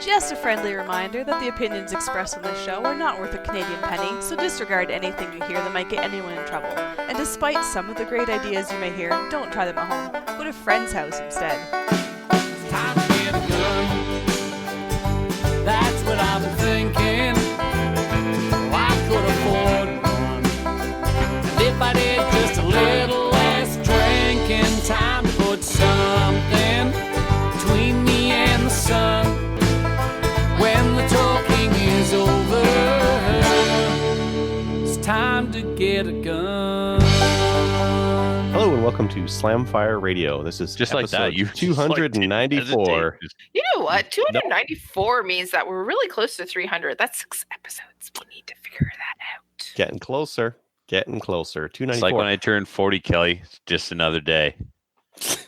Just a friendly reminder that the opinions expressed on this show are not worth a Canadian penny, so disregard anything you hear that might get anyone in trouble. And despite some of the great ideas you may hear, don't try them at home. Go to a friend's house instead. It's time to get a gun. That's what I've been thinking. Well, I could afford one. And if I did just a little less drinking, time to put something between me and the sun. When the talking is over, it's time to get a gun. Hello and welcome to Slamfire Radio. This is just like that. You 294. You know what? 294 means that we're really close to 300. That's 6 episodes. We need to figure that out. Getting closer. 294. It's like when I turned 40, Kelly. It's just another day.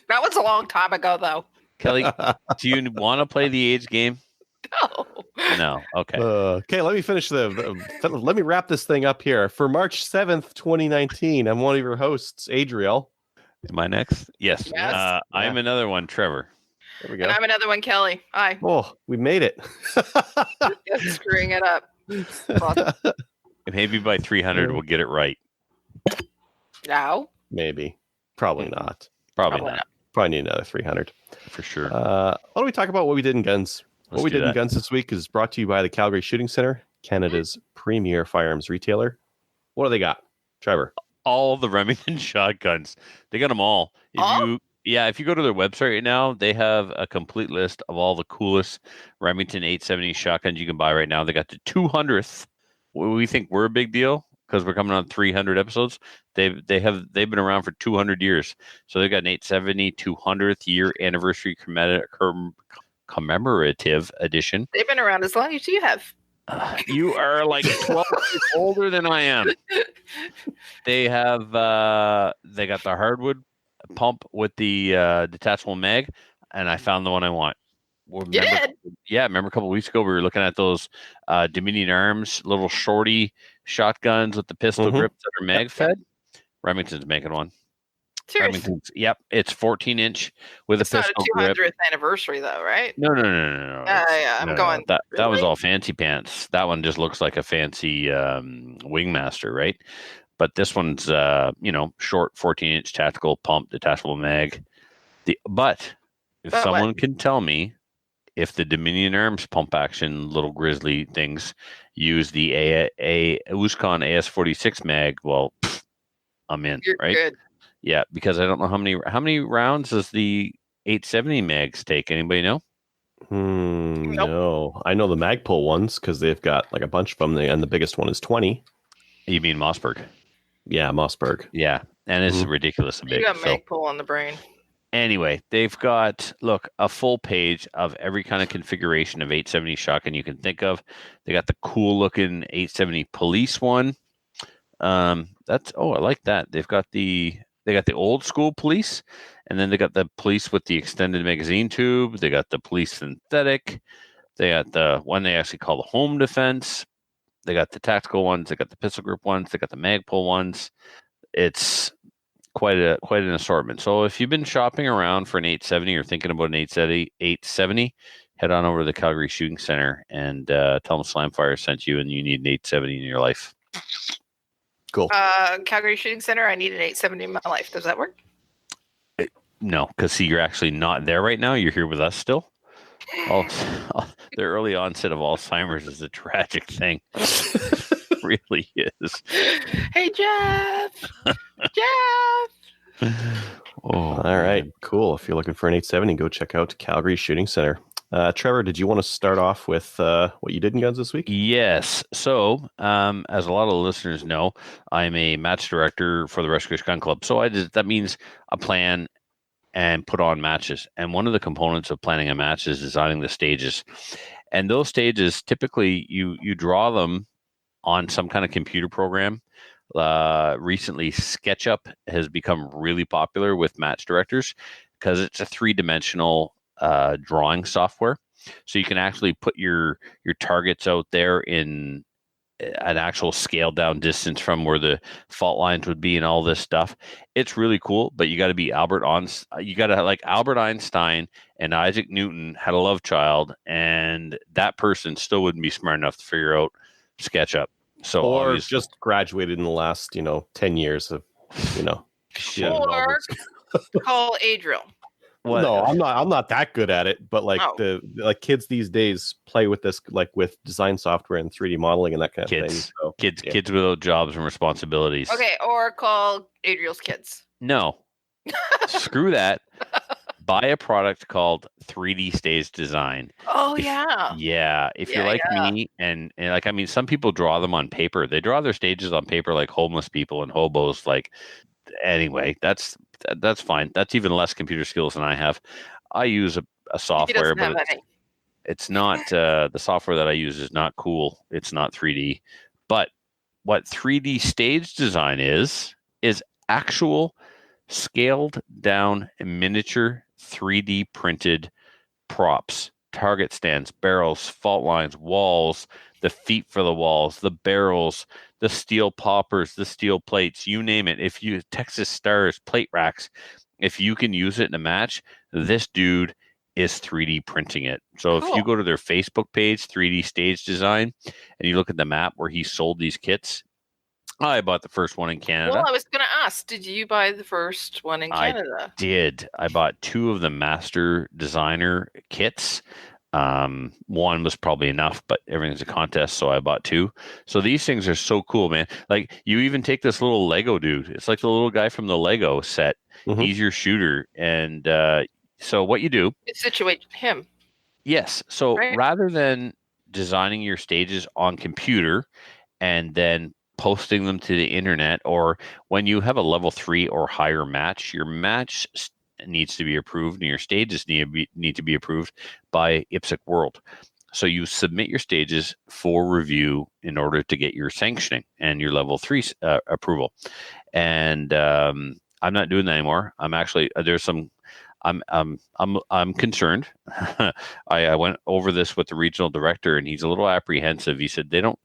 That was a long time ago, though. Kelly, do you want to play the age game? No. Okay. Okay, let me finish let me wrap this thing up here. For March 7th, 2019, I'm one of your hosts, Adriel. Am I next? Yes. I'm another one, Trevor. There we go. And I'm another one, Kelly. Hi. Oh, we made it. Just screwing it up. Maybe by 300 we'll get it right. No. Maybe. Probably not. Probably not. Probably need another 300. For sure. Why don't we talk about what we did in guns? What we did in guns this week is brought to you by the Calgary Shooting Center, Canada's premier firearms retailer. What do they got, Trevor? All the Remington shotguns. They got them all. If you go to their website right now, they have a complete list of all the coolest Remington 870 shotguns you can buy right now. They got the 200th. We think we're a big deal because we're coming on 300 episodes. They've been around for 200 years. So they've got an 870 200th year anniversary commemorative edition. They've been around as long as you have. You are like 12 years older than I am. They have they got the hardwood pump with the detachable mag, and I found the one I want. Remember a couple of weeks ago we were looking at those Dominion Arms little shorty shotguns with the pistol grips that are mag fed. Remington's making one. Seriously? Yep, it's 14-inch with it's a pistol grip. grip. It's not a 200th anniversary, though, right? No. I'm going. That really? was all fancy pants. That one just looks like a fancy Wingmaster, right? But this one's short 14-inch tactical pump detachable mag. But someone can tell me if the Dominion Arms pump action little grizzly things use the Uscon AS46 mag, well, I'm in. You're right? Good. Yeah, because I don't know how many rounds does the 870 mags take. Anybody know? Nope. No, I know the Magpul ones because they've got like a bunch of them, and the biggest one is 20. You mean Mossberg? Yeah, Mossberg. Yeah, and it's ridiculous big. You got Magpul on the brain. Anyway, they've got a full page of every kind of configuration of 870 shotgun you can think of. They got the cool looking 870 police one. I like that. They got the old school police, and then they got the police with the extended magazine tube. They got the police synthetic. They got the one they actually call the home defense. They got the tactical ones. They got the pistol grip ones. They got the Magpul ones. It's quite an assortment. So if you've been shopping around for an 870 or thinking about an 870, head on over to the Calgary Shooting Center and tell them Slamfire sent you and you need an 870 in your life. Cool. Calgary Shooting Center, I need an 870 in my life. Does that work? No, because see, you're actually not there right now. You're here with us still. The early onset of Alzheimer's is a tragic thing. It really is. Hey, Jeff! Jeff! All right, cool. If you're looking for an 870, go check out Calgary Shooting Center. Trevor, did you want to start off with what you did in guns this week? Yes. So, as a lot of the listeners know, I'm a match director for the Rescue Gun Club. So that means I plan and put on matches. And one of the components of planning a match is designing the stages. And those stages, typically, you draw them on some kind of computer program. Recently, SketchUp has become really popular with match directors because it's a 3-dimensional drawing software. So you can actually put your targets out there in an actual scaled down distance from where the fault lines would be and all this stuff. It's really cool, but you got to be like Albert Einstein and Isaac Newton had a love child, and that person still wouldn't be smart enough to figure out SketchUp. So or just graduated in the last 10 years of Or call Adriel. What? No, I'm not that good at it, but like kids these days play with this, like with design software and 3D modeling and that kind of thing. So, kids without jobs and responsibilities. Okay, or call Adriel's kids. No, screw that. Buy a product called 3D Stage Design. Oh, If you're like me, and like, I mean, some people draw them on paper. They draw their stages on paper like homeless people and hobos. Like, anyway, that's fine. That's even less computer skills than I have. I use a software, but it's not the software that I use is not cool. It's not 3D. But what 3D Stage Design is actual scaled down miniature 3D printed props, target stands, barrels, fault lines, walls, the feet for the walls, the barrels, the steel poppers, the steel plates, you name it. If you Texas Stars plate racks, if you can use it in a match, this dude is 3D printing it. So if you go to their Facebook page, 3D Stage Design, and you look at the map where he sold these kits, I bought the first one in Canada. Well, I was going to ask, did you buy the first one in Canada? I did. I bought 2 of the Master Designer kits. One was probably enough, but everything's a contest, so I bought 2. So these things are so cool, man. Like, you even take this little Lego dude. It's like the little guy from the Lego set. Mm-hmm. He's your shooter. And so what you do... You situate him. Yes. So rather than designing your stages on computer and then posting them to the internet, or when you have a level 3 or higher match, your match needs to be approved and your stages need to be approved by IPSC World. So you submit your stages for review in order to get your sanctioning and your level 3 approval. And I'm not doing that anymore. I'm actually I'm concerned. I went over this with the regional director, and he's a little apprehensive. He said they don't,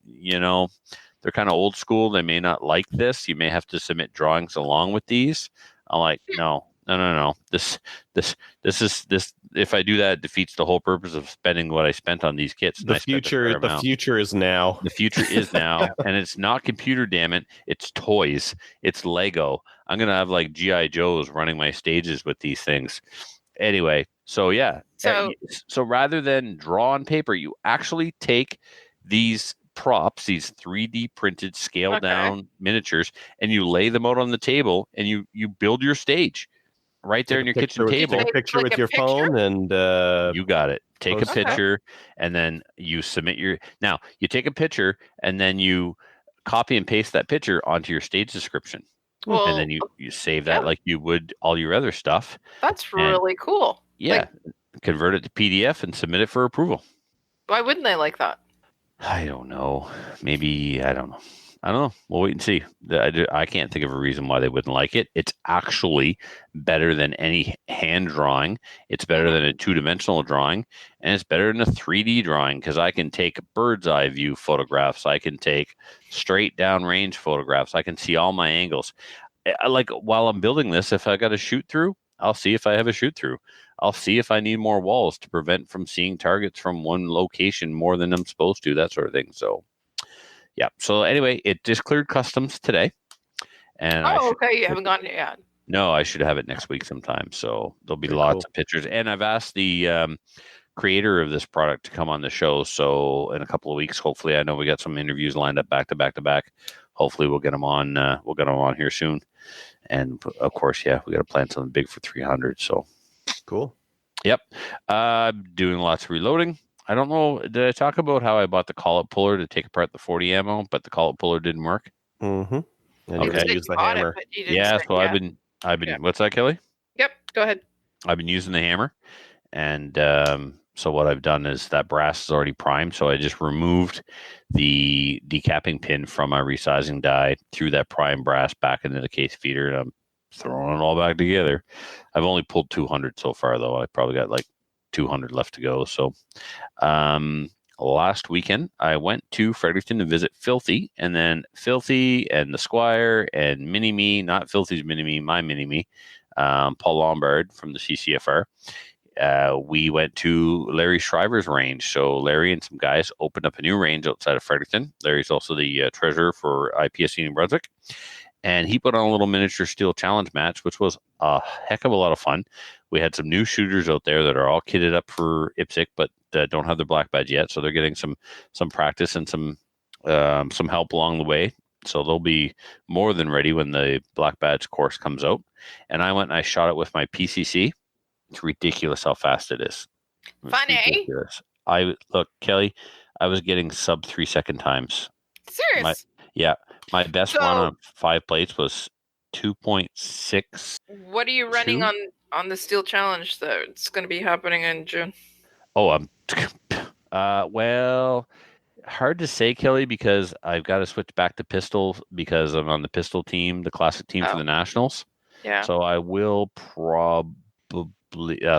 they're kind of old school. They may not like this. You may have to submit drawings along with these. I'm like, no. This is if I do that, it defeats the whole purpose of spending what I spent on these kits. The future is now. The future is now, and it's not computer, damn it. It's toys. It's Lego. I'm gonna have like G.I. Joes running my stages with these things. Anyway, so yeah. So rather than draw on paper, you actually take these props, these 3D printed scaled down miniatures, and you lay them out on the table, and you build your stage right there in your kitchen table. Take a picture with your phone, and you got it. Take a picture, and then you submit now you take a picture, and then you copy and paste that picture onto your stage description. Well, and then you save that like you would all your other stuff. That's really cool. Yeah. Convert it to PDF and submit it for approval. Why wouldn't they like that? I don't know. Maybe, I don't know. We'll wait and see. I can't think of a reason why they wouldn't like it. It's actually better than any hand drawing. It's better than a 2-dimensional drawing, and it's better than a 3D drawing because I can take bird's eye view photographs. I can take straight down range photographs. I can see all my angles. Like, while I'm building this, if I got a shoot through, I'll see if I have a shoot through. I'll see if I need more walls to prevent from seeing targets from one location more than I'm supposed to, that sort of thing. So, yeah. So anyway, it just cleared customs today. And okay. You haven't gotten it yet. No, I should have it next week sometime. So there'll be lots of pictures. And I've asked the creator of this product to come on the show. So in a couple of weeks, hopefully, I know we got some interviews lined up back to back to back. Hopefully we'll get them on. We'll get them on here soon. And of course, yeah, we got to plan something big for 300. So cool. Yep. Doing lots of reloading. I don't know. Did I talk about how I bought the collet puller to take apart the 40 ammo, but the collet puller didn't work? Mm-hmm. And you can use the hammer. So I've been. What's that, Kelly? Yep. Go ahead. I've been using the hammer, and so what I've done is that brass is already primed, so I just removed the decapping pin from my resizing die, threw that prime brass back into the case feeder, and I'm throwing it all back together. I've only pulled 200 so far, though. I probably got like 200 left to go. So last weekend, I went to Fredericton to visit Filthy, and then Filthy and the Squire and Mini-Me, not Filthy's Mini-Me, my Mini-Me, Paul Lombard from the CCFR. We went to Larry Shriver's range. So Larry and some guys opened up a new range outside of Fredericton. Larry's also the treasurer for IPSC New Brunswick. And he put on a little miniature steel challenge match, which was a heck of a lot of fun. We had some new shooters out there that are all kitted up for IPSC, but don't have their black badge yet. So they're getting some practice and some help along the way. So they'll be more than ready when the black badge course comes out. And I went and I shot it with my PCC. It's ridiculous how fast it is. Funny. Look, Kelly, I was getting sub 3 second times. Serious? My best run on 5 plates was 2.6. What are you running on the Steel Challenge though? It's going to be happening in June. Oh, well, hard to say, Kelly, because I've got to switch back to pistol because I'm on the pistol team, the classic team for the Nationals. Yeah. So I will probably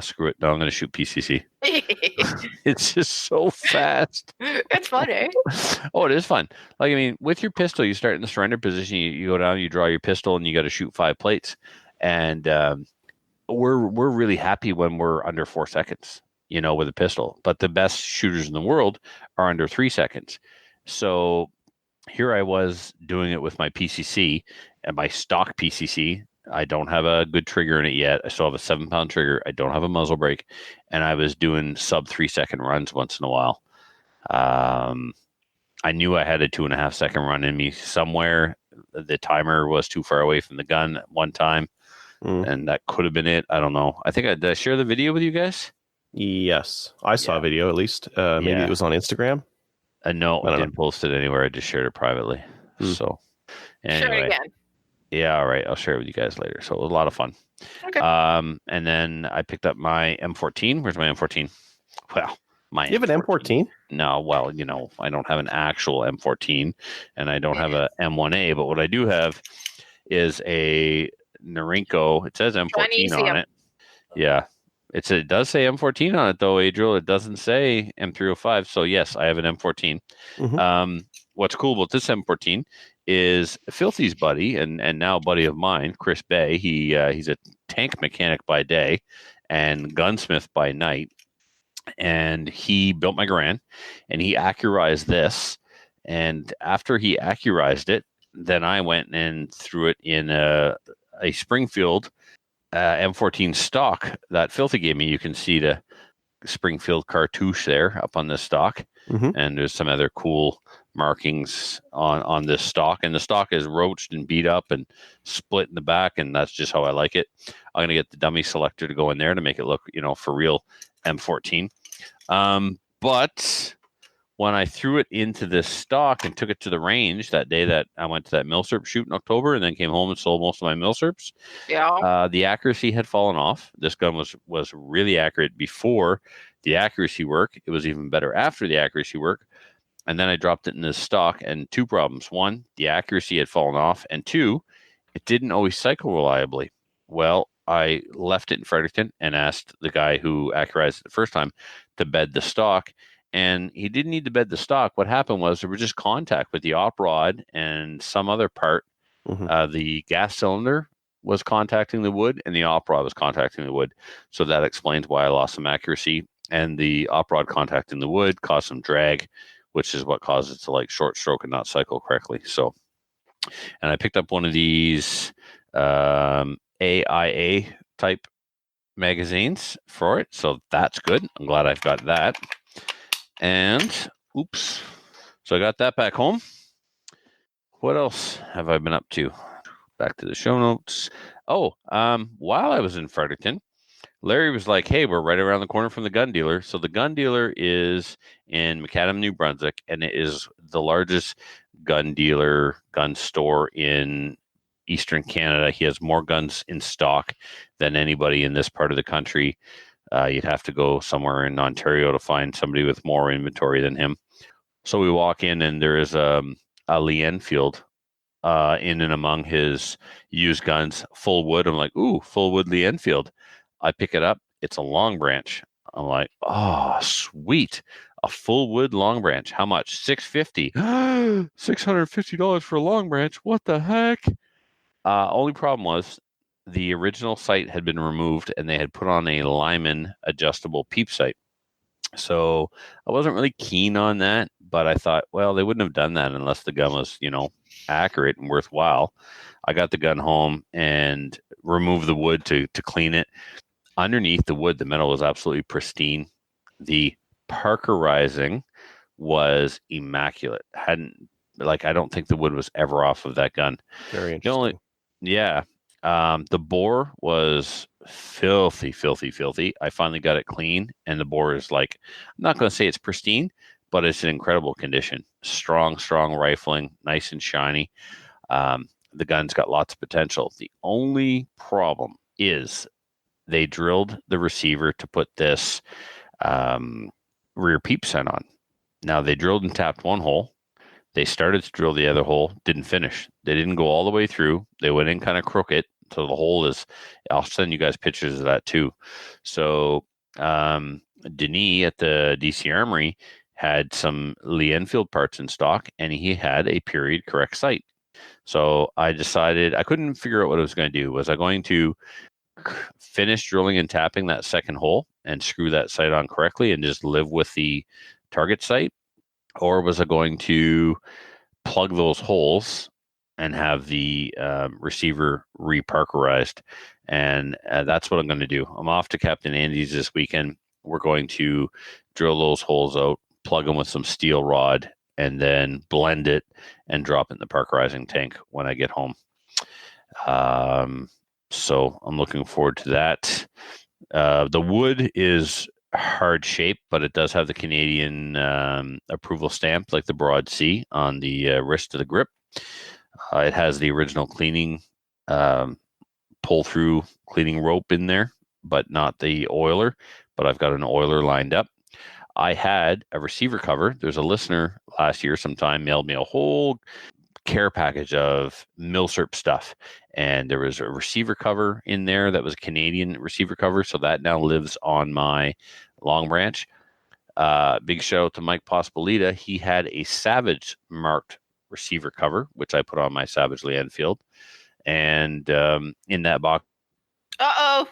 screw it. No, I'm going to shoot PCC. It's just so fast. It's fun, eh? Oh, it is fun. Like, I mean, with your pistol, you start in the surrender position. You go down, you draw your pistol, and you got to shoot 5 plates. And we're really happy when we're under 4 seconds, with a pistol. But the best shooters in the world are under 3 seconds. So here I was doing it with my PCC and my stock PCC. I don't have a good trigger in it yet. I still have a 7-pound trigger. I don't have a muzzle brake, and I was doing sub 3 second runs once in a while. I knew I had a 2.5 second run in me somewhere. The timer was too far away from the gun at one time, and that could have been it. I don't know. I think did I share the video with you guys? Yes, I saw a video at least. Maybe it was on Instagram. No, I didn't post it anywhere. I just shared it privately. So anyway. Share it again. Yeah, all right. I'll share it with you guys later. So it was a lot of fun. Okay. And then I picked up my M14. Where's my M14? Well, you have an M14? No, well, I don't have an actual M14, and I don't have a M1A. But what I do have is a Norinco. It says M14 on it. Yeah, it does say M14 on it though, Adriel. It doesn't say M305. So yes, I have an M14. Mm-hmm. What's cool about this M14 is Filthy's buddy and now buddy of mine, Chris Bay. He's a tank mechanic by day and gunsmith by night. And he built my Garand and he accurized this. And after he accurized it, then I went and threw it in a Springfield M14 stock that Filthy gave me. You can see the Springfield cartouche there up on the stock. Mm-hmm. And there's some other cool markings on this stock, and the stock is roached and beat up and split in the back, and that's just how I like it. I'm gonna get the dummy selector to go in there to make it look, for real M14. But when I threw it into this stock and took it to the range that day that I went to that milsurp shoot in October, and then came home and sold most of my milsurps, the accuracy had fallen off. This gun was really accurate before the accuracy work. It was even better after the accuracy work. And then I dropped it in this stock, and 2 problems. 1, the accuracy had fallen off, and 2, it didn't always cycle reliably. Well, I left it in Fredericton and asked the guy who accurized it the first time to bed the stock, and he didn't need to bed the stock. What happened was there was just contact with the op rod and some other part. Mm-hmm. The gas cylinder was contacting the wood, and the op rod was contacting the wood. So that explains why I lost some accuracy, and the op rod contacting the wood caused some drag, which is what causes it to short stroke and not cycle correctly. So, and I picked up one of these AIA type magazines for it. So that's good. I'm glad I've got that. And so I got that back home. What else have I been up to? Back to the show notes. While I was in Fredericton, Larry was like, hey, we're right around the corner from the gun dealer. So the gun dealer is in Macadam, New Brunswick, and it is the largest gun store in Eastern Canada. He has more guns in stock than anybody in this part of the country. You'd have to go somewhere in Ontario to find somebody with more inventory than him. So we walk in, and there is a Lee Enfield in and among his used guns, full wood. I'm like, ooh, full wood Lee Enfield. I pick it up. It's a long branch. I'm like, oh, sweet. A full wood long branch. How much? $650. $650 for a long branch. What the heck? Only problem was the original sight had been removed and they had put on a Lyman adjustable peep sight. So I wasn't really keen on that, but I thought, well, they wouldn't have done that unless the gun was, accurate and worthwhile. I got the gun home and removed the wood to clean it. Underneath the wood, the metal was absolutely pristine. The parkerizing was immaculate. I don't think the wood was ever off of that gun. Very interesting. The bore was filthy. I finally got it clean, and the bore is I'm not going to say it's pristine, but it's in incredible condition. Strong rifling, nice and shiny. The gun's got lots of potential. The only problem is they drilled the receiver to put this rear peep sight on. Now, they drilled and tapped one hole. They started to drill the other hole, didn't finish. They didn't go all the way through. They went in kind of crooked. So the hole is, I'll send you guys pictures of that too. So Denis at the DC Armory had some Lee Enfield parts in stock, and he had a period correct sight. So I decided, I couldn't figure out what I was going to do. Was I going to finish drilling and tapping that second hole and screw that sight on correctly and just live with the target sight? Or was I going to plug those holes and have the receiver reparkerized? And that's what I'm going to do. I'm off to Captain Andy's this weekend. We're going to drill those holes out, plug them with some steel rod, and then blend it and drop it in the parkerizing tank when I get home. So I'm looking forward to that. The wood is hard shape, but it does have the Canadian approval stamp, like the broad C on the wrist of the grip. It has the original cleaning pull-through cleaning rope in there, but not the oiler. But I've got an oiler lined up. I had a receiver cover. There's a listener last year sometime mailed me a whole care package of Milsurp stuff, and there was a receiver cover in there that was a Canadian receiver cover, so that now lives on my long branch. Big shout out to Mike Pospolita. He had a Savage marked receiver cover, which I put on my Savage Lee Enfield, and in that box. I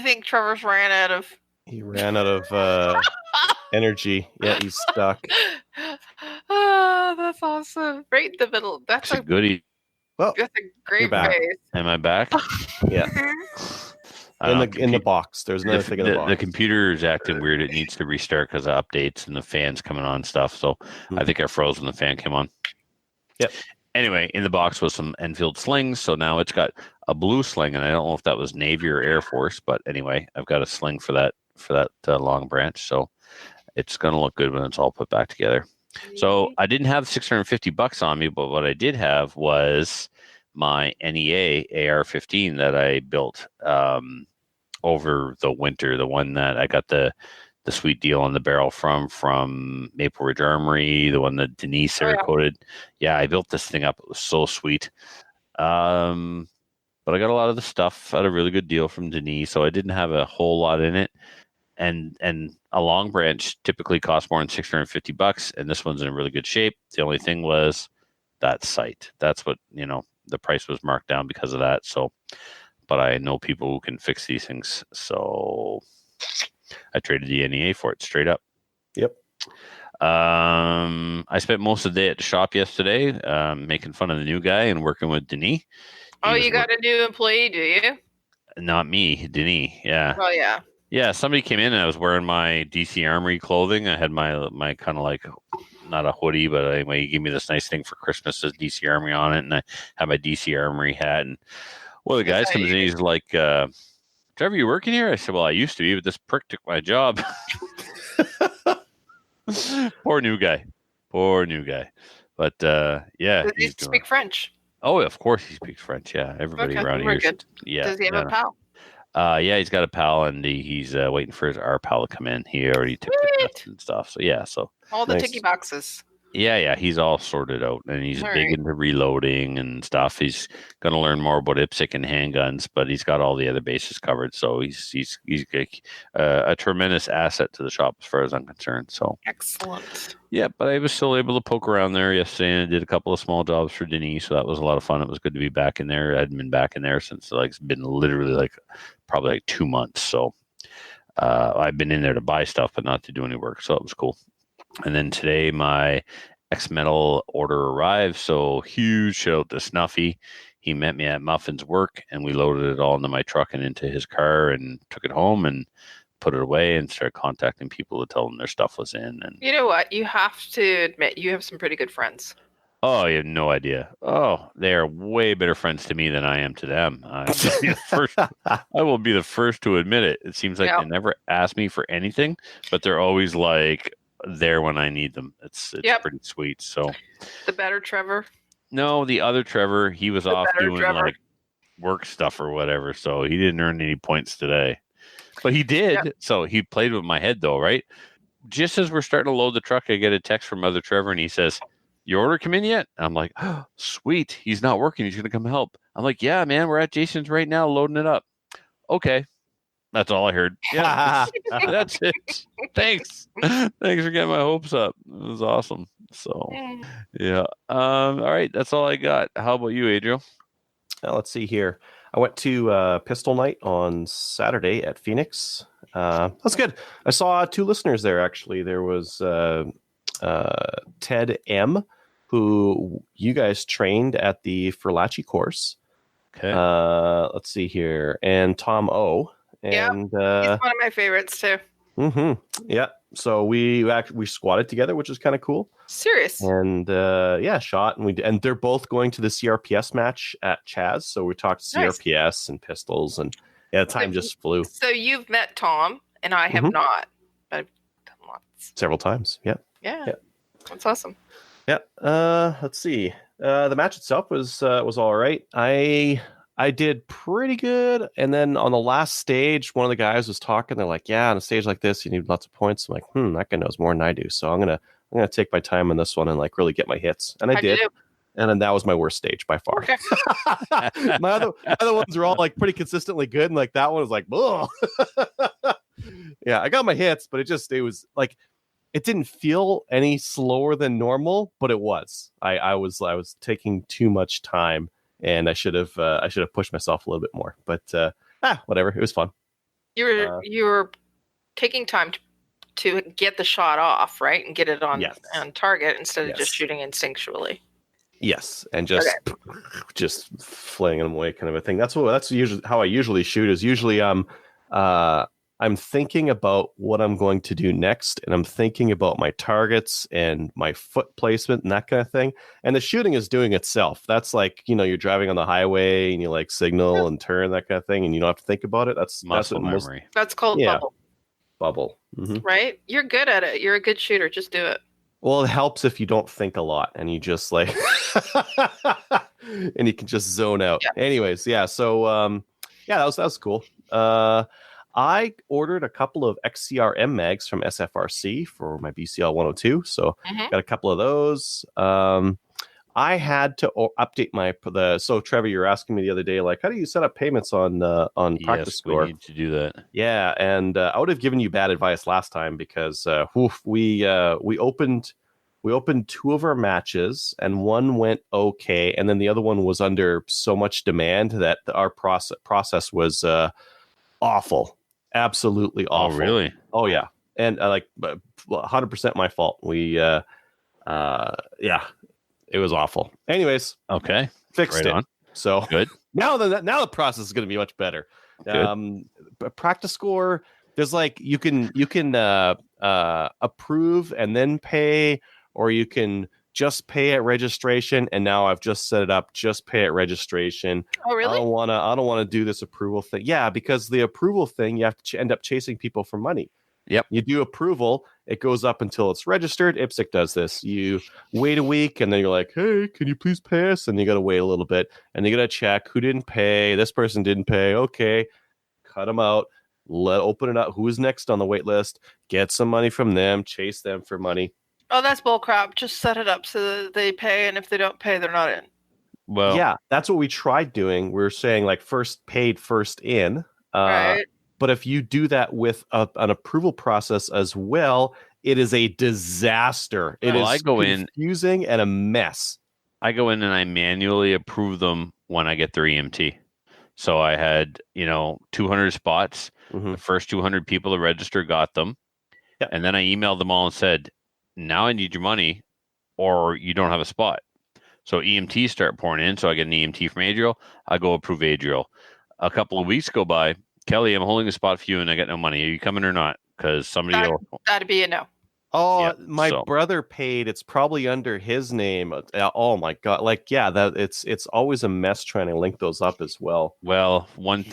think Trevor's ran out of. He ran out of energy. Yeah, he's stuck. Oh, that's awesome! Right in the middle. That's a goodie. Well, that's a great back. face. Am I back? Yeah. In the box. There's another thing in the box. The computer is acting weird. It needs to restart because of updates and the fan's coming on stuff. So I think I froze when the fan came on. Yep. Anyway, in the box was some Enfield slings. So now it's got a blue sling, and I don't know if that was Navy or Air Force, but anyway, I've got a sling for that long branch. So it's going to look good when it's all put back together. So I didn't have $650 on me, but what I did have was my NEA AR-15 that I built over the winter. The one that I got the sweet deal on the barrel from Maple Ridge Armory, the one that Denise Cerakoted. Yeah, I built this thing up. It was so sweet. But I got a lot of the stuff at a really good deal from Denise, so I didn't have a whole lot in it. And a long branch typically costs more than $650, and this one's in really good shape. The only thing was that sight. That's what, the price was marked down because of that. So, but I know people who can fix these things. So I traded the NEA for it straight up. Yep. I spent most of the day at the shop yesterday, making fun of the new guy and working with Denis. Oh, you got a new employee, do you? Not me, Denis. Yeah. Oh, yeah. Yeah, somebody came in and I was wearing my DC Armory clothing. I had my kind of like, not a hoodie, but anyway, he gave me this nice thing for Christmas, says DC Armory on it, and I had my DC Armory hat. And one of the guys comes in, he's like, Trevor, you working here? I said, well, I used to be, but this prick took my job. Poor new guy. But yeah. Does he speak French? Oh, of course he speaks French. Yeah, everybody around here. Good. Yeah. Does he have a pal? Yeah, he's got a pal, and he's waiting for our pal to come in. He already took the test and stuff. So yeah, all the ticky boxes. Yeah, he's all sorted out, and he's All big right. into reloading and stuff. He's going to learn more about IPSC and handguns, but he's got all the other bases covered. So he's like, a tremendous asset to the shop as far as I'm concerned. So Excellent. yeah, but I was still able to poke around there yesterday, and I did a couple of small jobs for Denise, so that was a lot of fun. It was good to be back in there. I hadn't been back in there since it's been literally probably 2 months. So I've been in there to buy stuff, but not to do any work. So it was cool. And then today my X-Metal order arrived. So huge shout out to Snuffy. He met me at Muffin's work, and we loaded it all into my truck and into his car and took it home and put it away and started contacting people to tell them their stuff was in. And You know what? You have to admit you have some pretty good friends. oh, you have no idea. Oh, they are way better friends to me than I am to them. I will be the first to admit it. It seems like Yeah. they never ask me for anything, but they're always like there when I need them. It's Yep. pretty sweet. So The better Trevor. no, the other Trevor, he was off better doing Trevor. like work stuff or whatever, so he didn't earn any points today. But he did. Yep. So he played with my head though, right? Just as we're starting to load the truck, I get a text from other Trevor, and he says, "Your order come in yet?" I'm like, "Oh, sweet. He's not working. He's gonna come help." I'm like, "Yeah, man, we're at Jason's right now, loading it up." Okay, that's all I heard. Yeah, that's it. Thanks for getting my hopes up. It was awesome. So yeah. All right, that's all I got. How about you, Adriel? Let's see here. I went to Pistol Night on Saturday at Phoenix. That's good. I saw 2 listeners there, actually. There was Ted M., who you guys trained at the Ferlacci course. Okay. Let's see here. And Tom O. And He's one of my favorites too. yeah. So we squatted together, which is kind of cool. Serious. And shot, and they're both going to the CRPS match at Chaz. So we talked CRPS and pistols, and time just flew. So you've met Tom, and I have not. But I've done lots. Several times. Yeah. That's awesome. Yeah. Let's see. The match itself was all right. I did pretty good, and then on the last stage, one of the guys was talking. They're like, "Yeah, on a stage like this, you need lots of points." I'm like, that guy knows more than I do, so I'm gonna take my time on this one and really get my hits, and I did. And then that was my worst stage by far. Okay. My other ones were all pretty consistently good, and that one was ugh. Yeah, I got my hits, but it was it didn't feel any slower than normal, but it was. I was taking too much time. And I should have pushed myself a little bit more, but whatever. It was fun. You were taking time to get the shot off, right, and get it on target instead of just shooting instinctually. Yes, and just flinging them away, kind of a thing. That's usually how I usually shoot. Is usually I'm thinking about what I'm going to do next, and I'm thinking about my targets and my foot placement and that kind of thing. And the shooting is doing itself. That's you're driving on the highway and you signal and turn, that kind of thing, and you don't have to think about it. That's muscle memory. That's called bubble. Right? You're good at it. You're a good shooter. Just do it. Well, it helps if you don't think a lot and you just and you can just zone out. Yeah. Anyways, yeah. So that was cool. I ordered a couple of XCR-M mags from SFRC for my BCL 102, so got a couple of those. I had to update so Trevor, you were asking me the other day, how do you set up payments on Practice Score? We need to do that. Yeah, and I would have given you bad advice last time because we opened 2 of our matches and one went okay, and then the other one was under so much demand that our process was awful. Absolutely awful. Oh, really? Oh, yeah. And 100% my fault. We, it was awful. Anyways. Okay. Fixed it. So good. Now the process is going to be much better. Practice Score, there's you can approve and then pay, or you can just pay at registration, and now I've just set it up. Just pay at registration. Oh, really? I don't want to do this approval thing. Yeah, because the approval thing, you have to end up chasing people for money. Yep. You do approval, it goes up until it's registered. IPSC does this. You wait a week, and then you're like, "Hey, can you please pay us?" And you got to wait a little bit, and you got to check who didn't pay. This person didn't pay. Okay, cut them out. Open it up. Who's next on the wait list? Get some money from them. Chase them for money. Oh, that's bullcrap. Just set it up so that they pay, and if they don't pay, they're not in. Well, yeah, that's what we tried doing. We're saying like first paid, first in. Right. But if you do that with an approval process as well, it is a disaster. It is confusing and a mess. I go in and I manually approve them when I get their EMT. So I had, 200 spots. Mm-hmm. The first 200 people to register got them. Yep. And then I emailed them all and said, now I need your money or you don't have a spot. So EMTs start pouring in. So I get an EMT from Adriel. I go approve Adriel. A couple of weeks go by. Kelly, I'm holding a spot for you and I got no money. Are you coming or not? Because somebody that'd be a no. Oh, yeah, my brother paid. It's probably under his name. Oh my God. Like, yeah, it's always a mess trying to link those up as well. Well,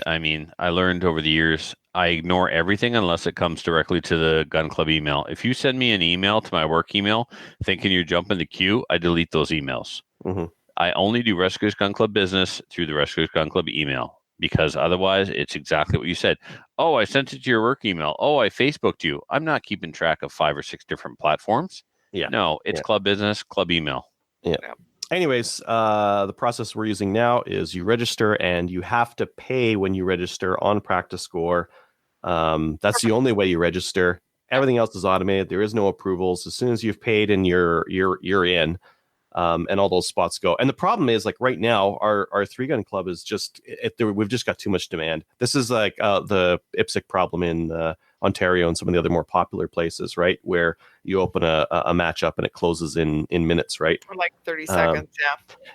I learned over the years, I ignore everything unless it comes directly to the gun club email. If you send me an email to my work email thinking you're jumping the queue, I delete those emails. Mm-hmm. I only do Rescuers Gun Club business through the Rescuers Gun Club email. Because otherwise, it's exactly what you said. Oh, I sent it to your work email. Oh, I Facebooked you. I'm not keeping track of 5 or 6 different platforms. Yeah. No, it's club business, club email. Yeah. Anyways, the process we're using now is you register and you have to pay when you register on Practice Score. That's the only way you register. Everything else is automated. There is no approvals. As soon as you've paid and you're in. And all those spots go. And the problem is, like right now, our 3-gun club is we've just got too much demand. This is like the IPSC problem in Ontario and some of the other more popular places, right? Where you open a matchup and it closes in minutes, right? Or like 30 seconds,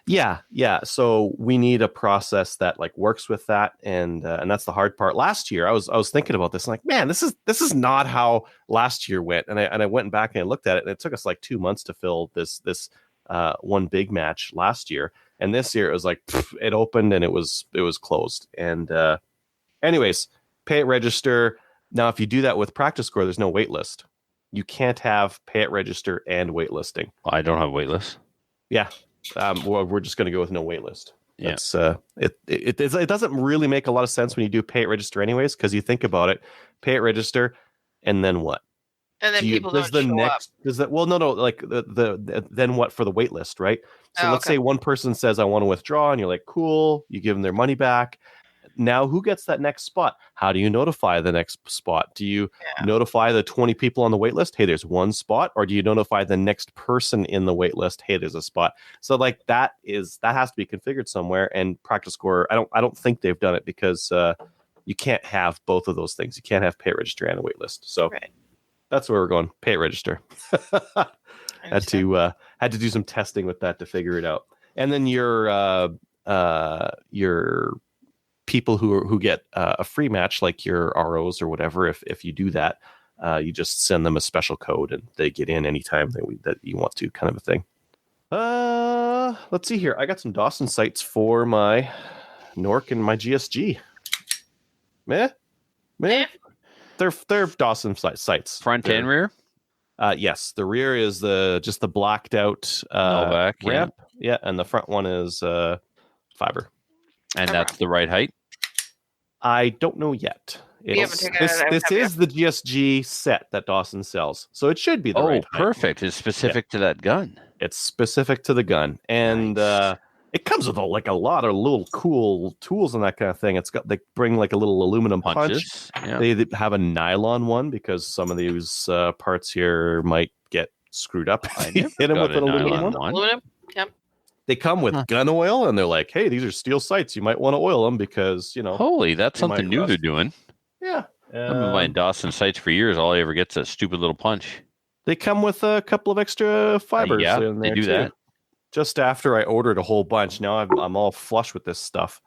Yeah. So we need a process that like works with that, and that's the hard part. Last year, I was thinking about this, like, man, this is not how last year went. And I went back and I looked at it, and it took us like 2 months to fill this one big match last year, and this year it was like it opened and it was closed. And anyways, pay it register. Now if you do that with Practice Score, there's no wait list. You can't have pay it register and wait listing. I don't have wait list. Yeah. Well, we're just going to go with no wait list. Yeah. It's it doesn't really make a lot of sense when you do pay it register anyways, because you think about it, pay it register and then what? And then people don't show up. Does that? Well, no. Like the then what for the wait list, right? So let's say one person says I want to withdraw, and you're like, cool. You give them their money back. Now, who gets that next spot? How do you notify the next spot? Do you notify the 20 people on the wait list? Hey, there's one spot, or do you notify the next person in the wait list? Hey, there's a spot. So like that has to be configured somewhere. And Practice Score, I don't think they've done it because you can't have both of those things. You can't have pay it register and a wait list. So. Right. That's where we're going. Pay it register. had to do some testing with that to figure it out. And then your people who get a free match, like your ROs or whatever, if you do that, you just send them a special code and they get in anytime that you want to, kind of a thing. Let's see here. I got some Dawson sights for my Nork and my GSG. Meh. They're Dawson sights. Front and rear? Yes. The rear is just the blacked out Novak ramp. Yeah, and the front one is fiber. And that's the right height? I don't know yet. This is the GSG set that Dawson sells, so it should be the right height. Perfect. It's specific to that gun. It's specific to the gun, and nice. It comes with a lot of little cool tools and that kind of thing. They bring like a little aluminum punch. Yeah. They have a nylon one because some of these parts here might get screwed up. Hit them with an aluminum one. Aluminum. Yep. They come with gun oil, and they're like, "Hey, these are steel sights. You might want to oil them because Holy, that's something new they're doing. Yeah. I've been buying Dawson sights for years. All I ever get's that stupid little punch. They come with a couple of extra fibers. They do that. Just after I ordered a whole bunch, now I'm all flush with this stuff.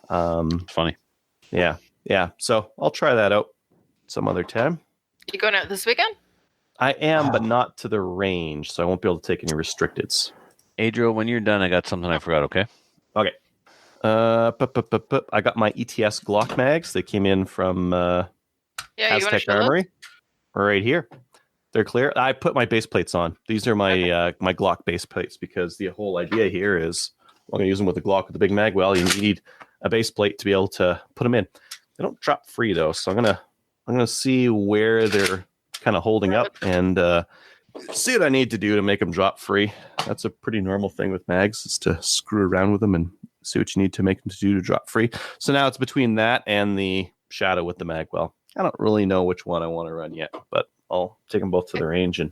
It's funny. Yeah. So I'll try that out some other time. You going out this weekend? I am, but not to the range, so I won't be able to take any restricteds. Adriel, when you're done, I got something I forgot. Okay. Okay. I got my ETS Glock mags. They came in from Aztec Armory. Right here. They're clear. I put my base plates on. These are my my Glock base plates because the whole idea here is I'm going to use them with the Glock with the big mag. Well, you need a base plate to be able to put them in. They don't drop free though, so I'm gonna see where they're kind of holding up and see what I need to do to make them drop free. That's a pretty normal thing with mags, is to screw around with them and see what you need to make them to drop free. So now it's between that and the shadow with the mag well. I don't really know which one I want to run yet, but I'll take them both to the range and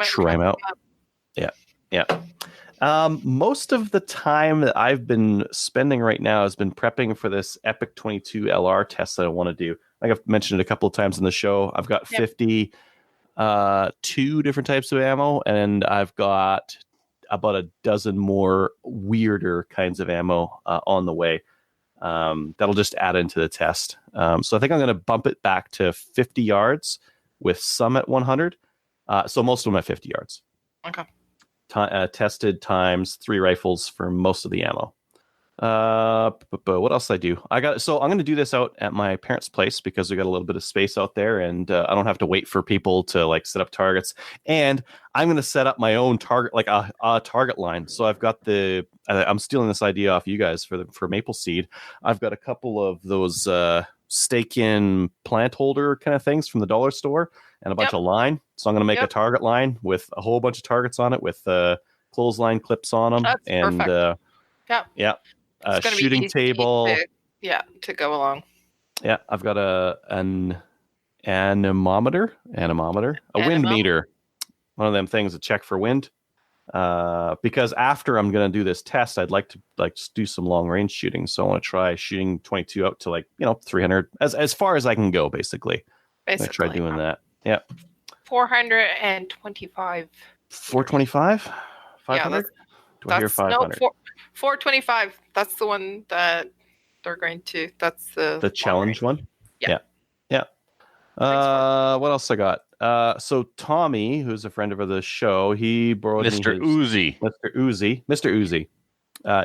try them out. Yeah. Most of the time that I've been spending right now has been prepping for this Epic 22 LR test that I want to do. Like I've mentioned it a couple of times in the show. I've got 52 different types of ammo, and I've got about a dozen more weirder kinds of ammo on the way. That'll just add into the test. So I think I'm going to bump it back to 50 yards with some at 100. So most of them at 50 yards. Okay. Tested times 3 rifles for most of the ammo. But what else did I do? I'm going to do this out at my parents' place because we got a little bit of space out there, and I don't have to wait for people to like set up targets. And I'm going to set up my own target, like a target line. So I've got I'm stealing this idea off you guys for Maple Seed. I've got a couple of those stake-in plant holder kind of things from the dollar store and a bunch of line. So I'm going to make a target line with a whole bunch of targets on it with clothesline clips on them. That's perfect. Shooting table. To go along. Yeah, I've got an anemometer, a wind meter. One of them things to check for wind. Because after I'm going to do this test, I'd like to just do some long range shooting. So I want to try shooting 22 out to 300 as far as I can go, basically. I try doing that. Yeah. 425. 425? 500? That's 425. That's the one that they're going to. That's the challenge one. Yeah. What else I got? So Tommy, who's a friend of the show, he borrowed Mr. Uzi.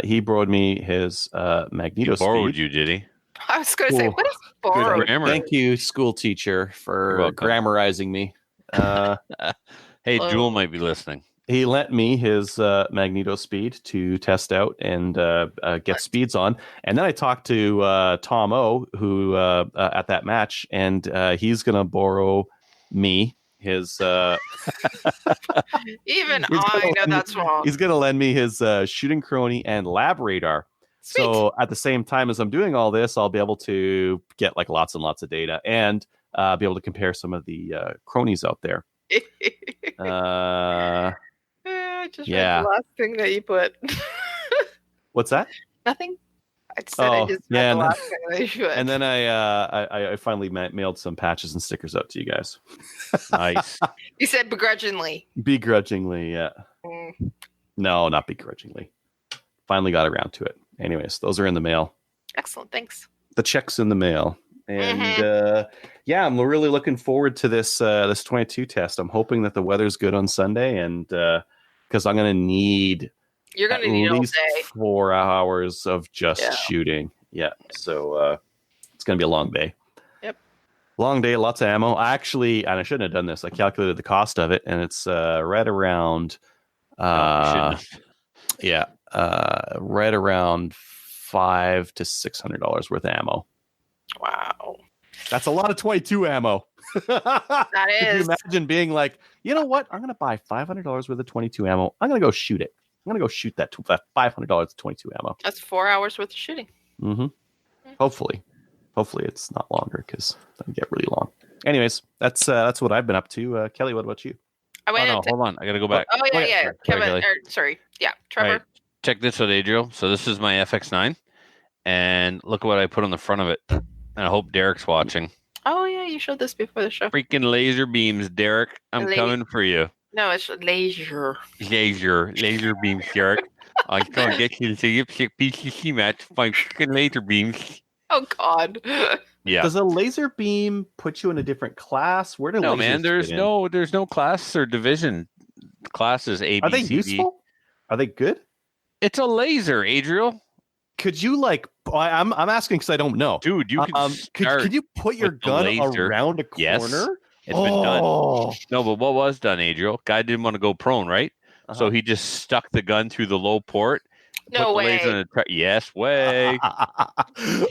He borrowed me his Magneto. He borrowed speed. You, did he? I was going to say, what is borrowed? Thank you, school teacher, for grammarizing me. Hey, Jewel might be listening. He lent me his Magneto speed to test out and get speeds on. And then I talked to Tom O, who at that match, and he's going to borrow me his... Even I know that's wrong. He's going to lend me his shooting crony and lab radar. Sweet. So at the same time as I'm doing all this, I'll be able to get lots and lots of data and be able to compare some of the cronies out there. I just read the last thing that you put. What's that? Nothing. I just read the last thing that you put. And then I finally mailed some patches and stickers out to you guys. Nice. You said begrudgingly. Begrudgingly, yeah. No, not begrudgingly. Finally got around to it. Anyways, those are in the mail. Excellent, thanks. The check's in the mail. And I'm really looking forward to this 22 test. I'm hoping that the weather's good on Sunday, and because I'm going to need at least 4 hours of just shooting. Yeah, so it's going to be a long day. Yep. Long day, lots of ammo. I shouldn't have done this. I calculated the cost of it, and it's right around right around $500 to $600 worth of ammo. Wow. That's a lot of 22 ammo. That is. Could you imagine being like, you know what? I'm going to buy $500 worth of 22 ammo. I'm going to go shoot it. I'm going to go shoot that $500 of 22 ammo. That's 4 hours worth of shooting. Mm-hmm. Hopefully it's not longer because that'll get really long. Anyways, that's what I've been up to. Kelly, what about you? Hold on. I got to go back. Oh, yeah. Kevin, Trevor. Right. Check this out, Adriel. So this is my FX9. And look what I put on the front of it. And I hope Derek's watching. Oh, yeah, you showed this before the show. Freaking laser beams, Derek. I'm coming for you. No, it's laser. Laser beams, Derek. I'm going to get you to the PCC match by freaking laser beams. Oh, God. Yeah. Does a laser beam put you in a different class? Where do no, man, there's no class or division. Classes A, B, Are they C, useful? B. Are they good? It's a laser, Adriel. Could you I'm asking because I don't know. Dude, you can could you put your gun around a corner? Yes, it's been done. No, but what was done, Adriel? Guy didn't want to go prone, right? So he just stuck the gun through the low port. No way. Yes way.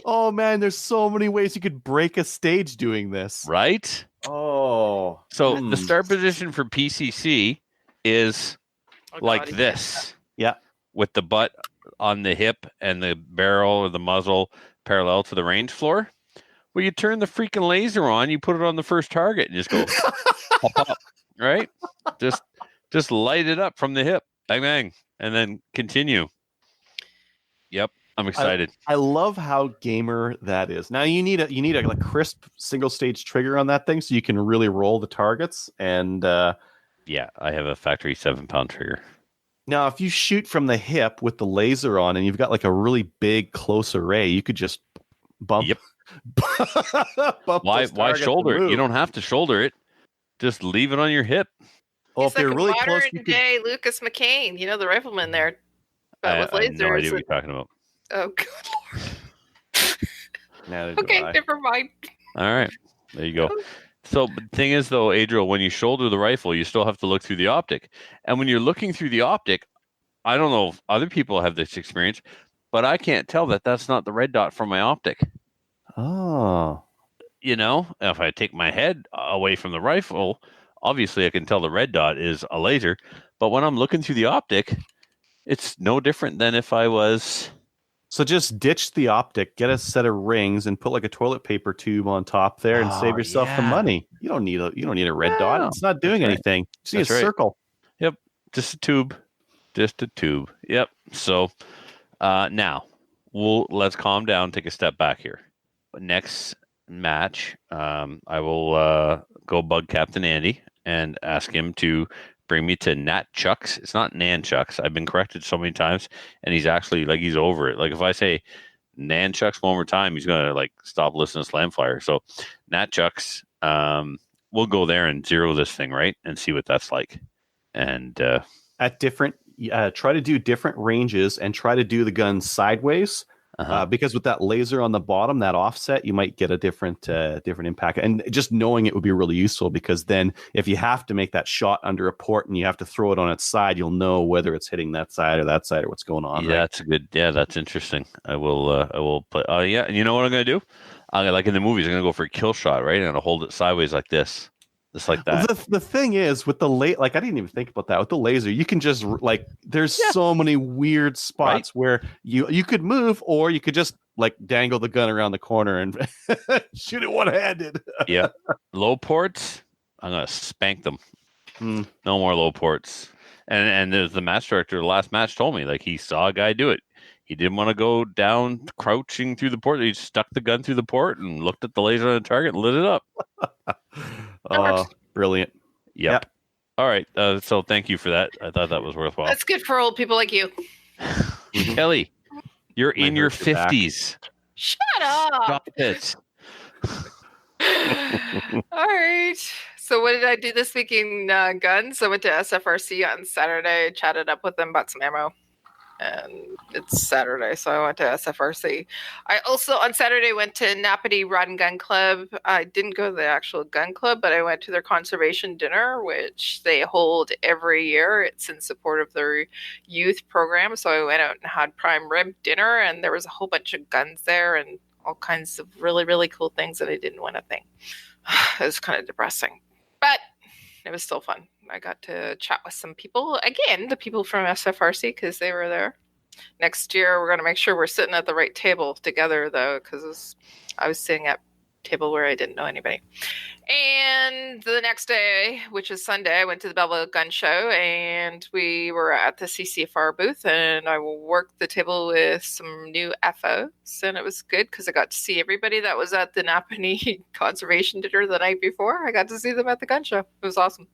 Oh man, there's so many ways you could break a stage doing this. Right? Oh. So the start position for PCC is this. Yeah. With the butt on the hip and the barrel or the muzzle parallel to the range floor. Well, you turn the freaking laser on, you put it on the first target and just go pop, pop, right? Just light it up from the hip. Bang, bang. And then continue. Yep. I'm excited. I love how gamer that is. Now you need a crisp single stage trigger on that thing so you can really roll the targets. And yeah, I have a factory 7-pound trigger. Now, if you shoot from the hip with the laser on and you've got like a really big close array, you could just bump. Yep. bump why shoulder it? You don't have to shoulder it. Just leave it on your hip. Well, if they're really close, modern day Lucas McCain, the rifleman there, but with lasers. I have no idea what you're talking about. Oh, good lord. Okay, never mind. All right, there you go. So the thing is, though, Adriel, when you shoulder the rifle, you still have to look through the optic. And when you're looking through the optic, I don't know if other people have this experience, but I can't tell that that's not the red dot from my optic. Oh. If I take my head away from the rifle, obviously I can tell the red dot is a laser. But when I'm looking through the optic, it's no different than if I was... So just ditch the optic, get a set of rings, and put like a toilet paper tube on top there, and save yourself the money. You don't need a red dot. It's not doing anything. Just need a circle. Yep, just a tube. Yep. So now let's calm down. Take a step back here. Next match, I will go bug Captain Andy and ask him to bring me to Nat Chucks. It's not Nan Chucks. I've been corrected so many times, and he's actually he's over it. Like if I say Nan Chucks one more time, he's gonna stop listening to Slamflyer. So Nat Chucks, we'll go there and zero this thing, right, and see what that's like. And at different, try to do different ranges and try to do the gun sideways. Because with that laser on the bottom, that offset, you might get a different impact. And just knowing it would be really useful, because then if you have to make that shot under a port and you have to throw it on its side, you'll know whether it's hitting that side or what's going on. Yeah, that's good. Yeah, that's interesting. I will play. Yeah, and you know what I'm gonna do? Like in the movies, I'm gonna go for a kill shot, right? And I'm gonna hold it sideways like this. Just like that. Well, the thing is with the I didn't even think about that. With the laser, you can just there's so many weird spots where you could move, or you could just dangle the gun around the corner and shoot it one-handed. Yeah. Low ports, I'm gonna spank them. No more low ports. And there's the match director, the last match told me he saw a guy do it. He didn't want to go down crouching through the port. He stuck the gun through the port and looked at the laser on the target and lit it up. Brilliant. Yep. All right. So thank you for that. I thought that was worthwhile. That's good for old people like you. Kelly, you're in your 50s. Shut up. Stop it. All right. So what did I do this week in guns? I went to SFRC on Saturday, chatted up with them about some ammo. And it's Saturday, so I went to SFRC. I also, on Saturday, went to Napatee Rod and Gun Club. I didn't go to the actual gun club, but I went to their conservation dinner, which they hold every year. It's in support of their youth program. So I went out and had prime rib dinner, and there was a whole bunch of guns there and all kinds of really, really cool things, and I didn't win a thing. It was kind of depressing, but it was still fun. I got to chat with some people. Again, the people from SFRC, because they were there. Next year, we're going to make sure we're sitting at the right table together, though, because I was sitting at a table where I didn't know anybody. And the next day, which is Sunday, I went to the Belleville Gun Show, and we were at the CCFR booth, and I worked the table with some new FOs, and it was good because I got to see everybody that was at the Napatee Conservation Dinner the night before. I got to see them at the gun show. It was awesome.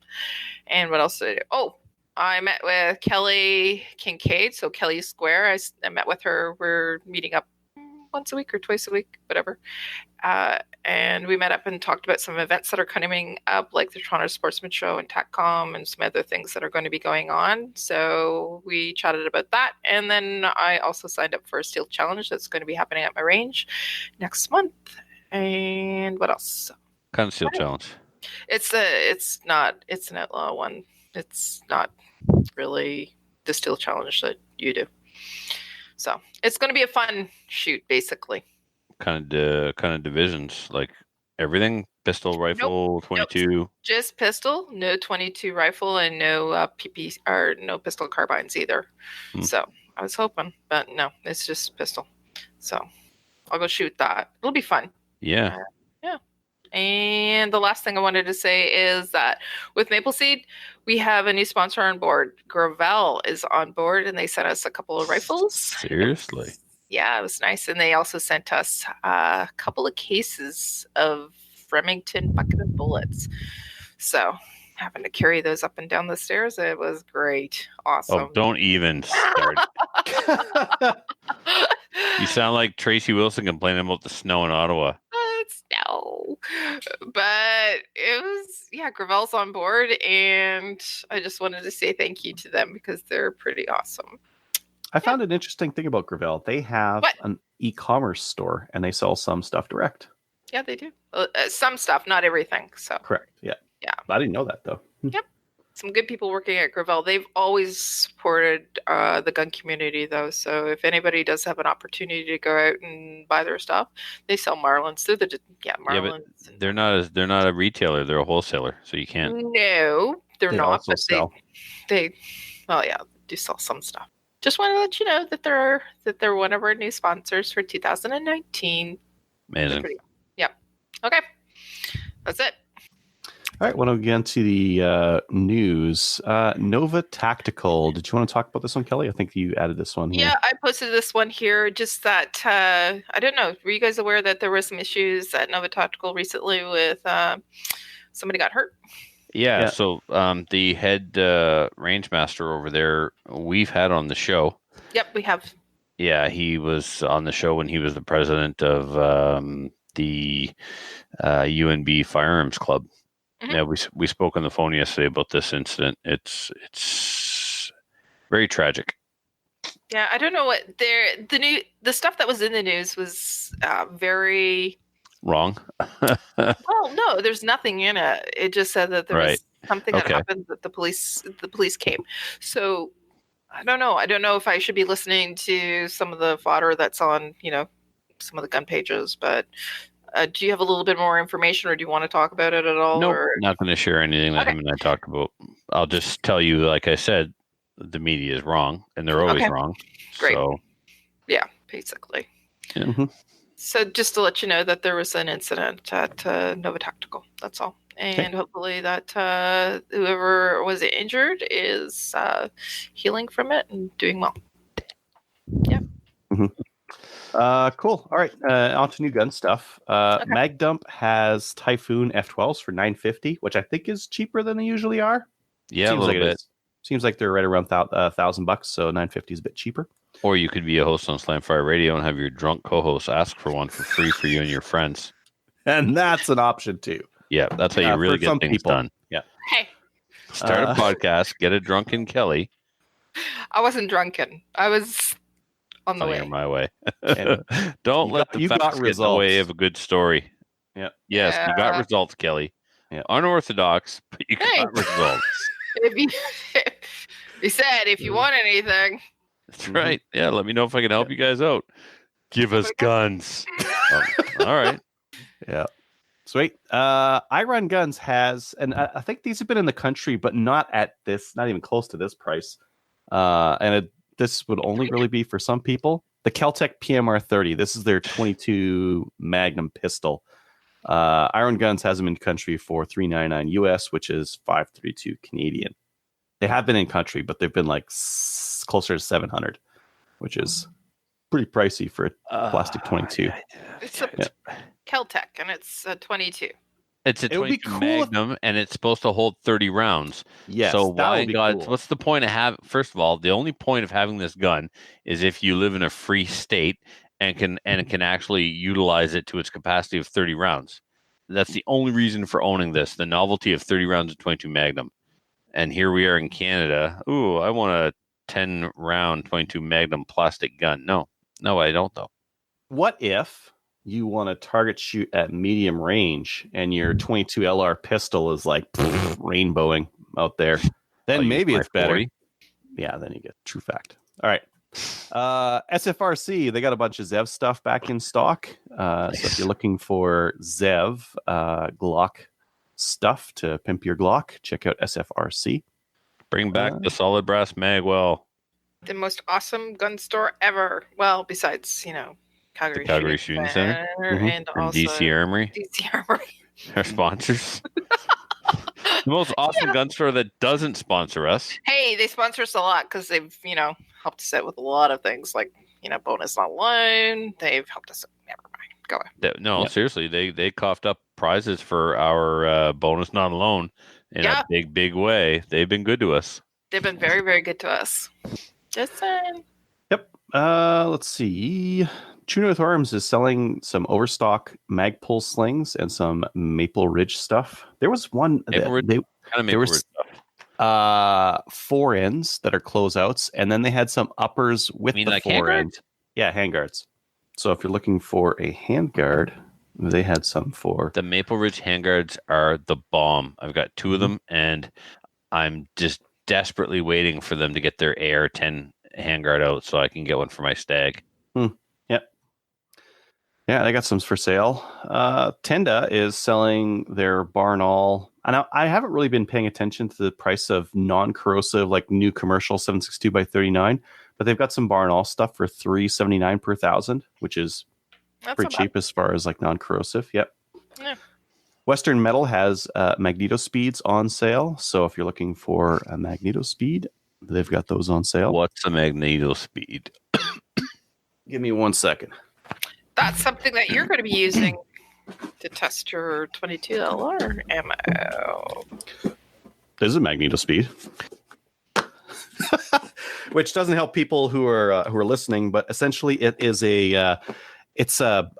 And what else did I do? Oh, I met with Kelly Kincaid, so Kelly Square. I met with her. We're meeting up once a week or twice a week, whatever. And we met up and talked about some events that are coming up, like the Toronto Sportsman Show and TACCOM and some other things that are going to be going on. So we chatted about that. And then I also signed up for a Steel Challenge that's going to be happening at my range next month. And what else? Kind of Steel Challenge. It's an outlaw one. It's not really the Steel Challenge that you do. So it's going to be a fun shoot, basically. Kind of divisions, like everything Pistol, rifle, 22. Just pistol, no 22 rifle, and no PP or no pistol carbines either. So I was hoping, but no, it's just pistol. So I'll go shoot that. It'll be fun. Yeah. Yeah. And the last thing I wanted to say is that with Maple Seed, we have a new sponsor on board. Gravel is on board, and they sent us a couple of rifles. Seriously? Yeah, it was nice. And they also sent us a couple of cases of Remington bucket of bullets. So having to carry those up and down the stairs, it was great. Awesome. Oh, don't even start. You sound like Tracy Wilson complaining about the snow in Ottawa. Snow. But it was, yeah, Gravel's on board, and I just wanted to say thank you to them because they're pretty awesome. I found an interesting thing about Gravel. They have an e-commerce store, and they sell some stuff direct. Yeah, they do. Some stuff, not everything. So correct. Yeah. Yeah. I didn't know that, though. Yep. Some good people working at Gravel. They've always supported the gun community, though. So if anybody does have an opportunity to go out and buy their stuff, they sell Marlins. They're Marlins. Yeah, but they're not a retailer. They're a wholesaler, so you can't. No, they're They not. also But sell. they do sell some stuff. Just want to let you know that they're one of our new sponsors for 2019. Amazing. Yeah. Okay. That's it. All right, want to get into the news. Nova Tactical. Did you want to talk about this one, Kelly? I think you added this one here. Yeah, I posted this one here. Just that I don't know. Were you guys aware that there were some issues at Nova Tactical recently with somebody got hurt? Yeah. So the head range master over there, we've had on the show. Yep, we have. Yeah, he was on the show when he was the president of the UNB Firearms Club. Mm-hmm. Yeah, we spoke on the phone yesterday about this incident. It's very tragic. Yeah, I don't know what the stuff that was in the news was very wrong. well, no, there's nothing in it. It just said that there was something that happened that the police came. So I don't know. I don't know if I should be listening to some of the fodder that's on, some of the gun pages, but do you have a little bit more information, or do you want to talk about it at all? No, not going to share anything that him and I talked about. I'll just tell you, like I said, the media is wrong, and they're always wrong. Great. So, yeah, basically. Yeah. Mm-hmm. So just to let you know that there was an incident at Nova Tactical. That's all. And hopefully that whoever was injured is healing from it and doing well. Yeah. Mm-hmm. Cool. All right. On to new gun stuff. Mag Dump has Typhoon F12s for $950, which I think is cheaper than they usually are. Yeah, a little bit. Seems like they're right around $1,000, so $950 is a bit cheaper. Or you could be a host on Slamfire Radio and have your drunk co-host ask for one for free for you and your friends. And that's an option too. Yeah, that's how you really get things done. Yeah. Hey. Start a podcast, get a drunken Kelly. I wasn't drunken. I was on the way. My way. Don't let the facts get in the way of a good story. Yeah. Yes, you got results, Kelly. Yeah. Unorthodox, but you got results. He said, if you want anything. That's right. Yeah, let me know if I can help you guys out. Give us guns. All right. Yeah. Sweet. iRun Guns has, and I think these have been in the country, but not even close to this price. This would only really be for some people. The Keltec PMR 30. This is their 22 Magnum pistol. iRun Guns has them in country for $399 US, which is $532 Canadian. They have been in country, but they've been like closer to $700, which is pretty pricey for a plastic 22. It's a Keltec, and it's a 22. It's a 22 Magnum, and it's supposed to hold 30 rounds. Yes. So why, God, cool. What's the point of having? First of all, the only point of having this gun is if you live in a free state and can actually utilize it to its capacity of 30 rounds. That's the only reason for owning this: the novelty of 30 rounds of 22 Magnum. And here we are in Canada. Ooh, I want a 10-round 22 Magnum plastic gun. No, I don't, though. What if you want to target shoot at medium range and your 22 LR pistol is like rainbowing out there? Then maybe it's better. 40. Yeah, then you get true fact. All right. SFRC, they got a bunch of Zev stuff back in stock. So if you're looking for Zev Glock stuff to pimp your Glock, check out SFRC. Bring back the solid brass magwell. The most awesome gun store ever. Well, besides, The Calgary Shooting Center. And From also DC Armory. DC Armory. Our sponsors. The most awesome gun store that doesn't sponsor us. Hey, they sponsor us a lot because they've, helped us out with a lot of things like, bonus not loan. They've helped us. Never mind. Go ahead. Seriously, they coughed up prizes for our bonus not alone in a big way. They've been good to us. They've been very, very good to us. Just saying. Yep. Let's see. True North Arms is selling some overstock Magpul slings and some Maple Ridge stuff. There was one. There was four ends that are closeouts, and then they had some uppers with the four ends. Yeah, handguards. So if you're looking for a handguard, they had some for the Maple Ridge handguards are the bomb. I've got two of them, and I'm just desperately waiting for them to get their AR-10 handguard out so I can get one for my stag. Yeah, they got some for sale. Tenda is selling their Barnaul. And I haven't really been paying attention to the price of non-corrosive, like new commercial 7.62x39, but they've got some Barnaul stuff for $379 per 1,000, which is pretty cheap as far as like non-corrosive. Yep. Yeah. Western Metal has Magneto Speeds on sale. So if you're looking for a Magneto Speed, they've got those on sale. What's a Magneto Speed? Give me 1 second. That's something that you're going to be using to test your 22 LR ammo. This is a Magneto Speed, which doesn't help people who are listening. But essentially, it is it's a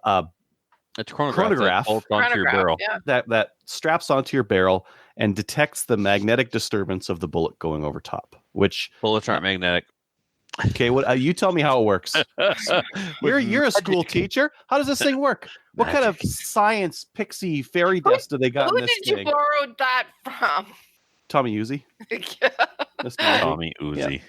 chronograph onto your barrel that straps onto your barrel and detects the magnetic disturbance of the bullet going over top. Which bullets aren't magnetic. Okay, what you tell me how it works. You're a school teacher. How does this thing work? What kind of science pixie fairy dust do they got in this thing? Who did you borrow that from? Tommy Uzi. Tommy Uzi.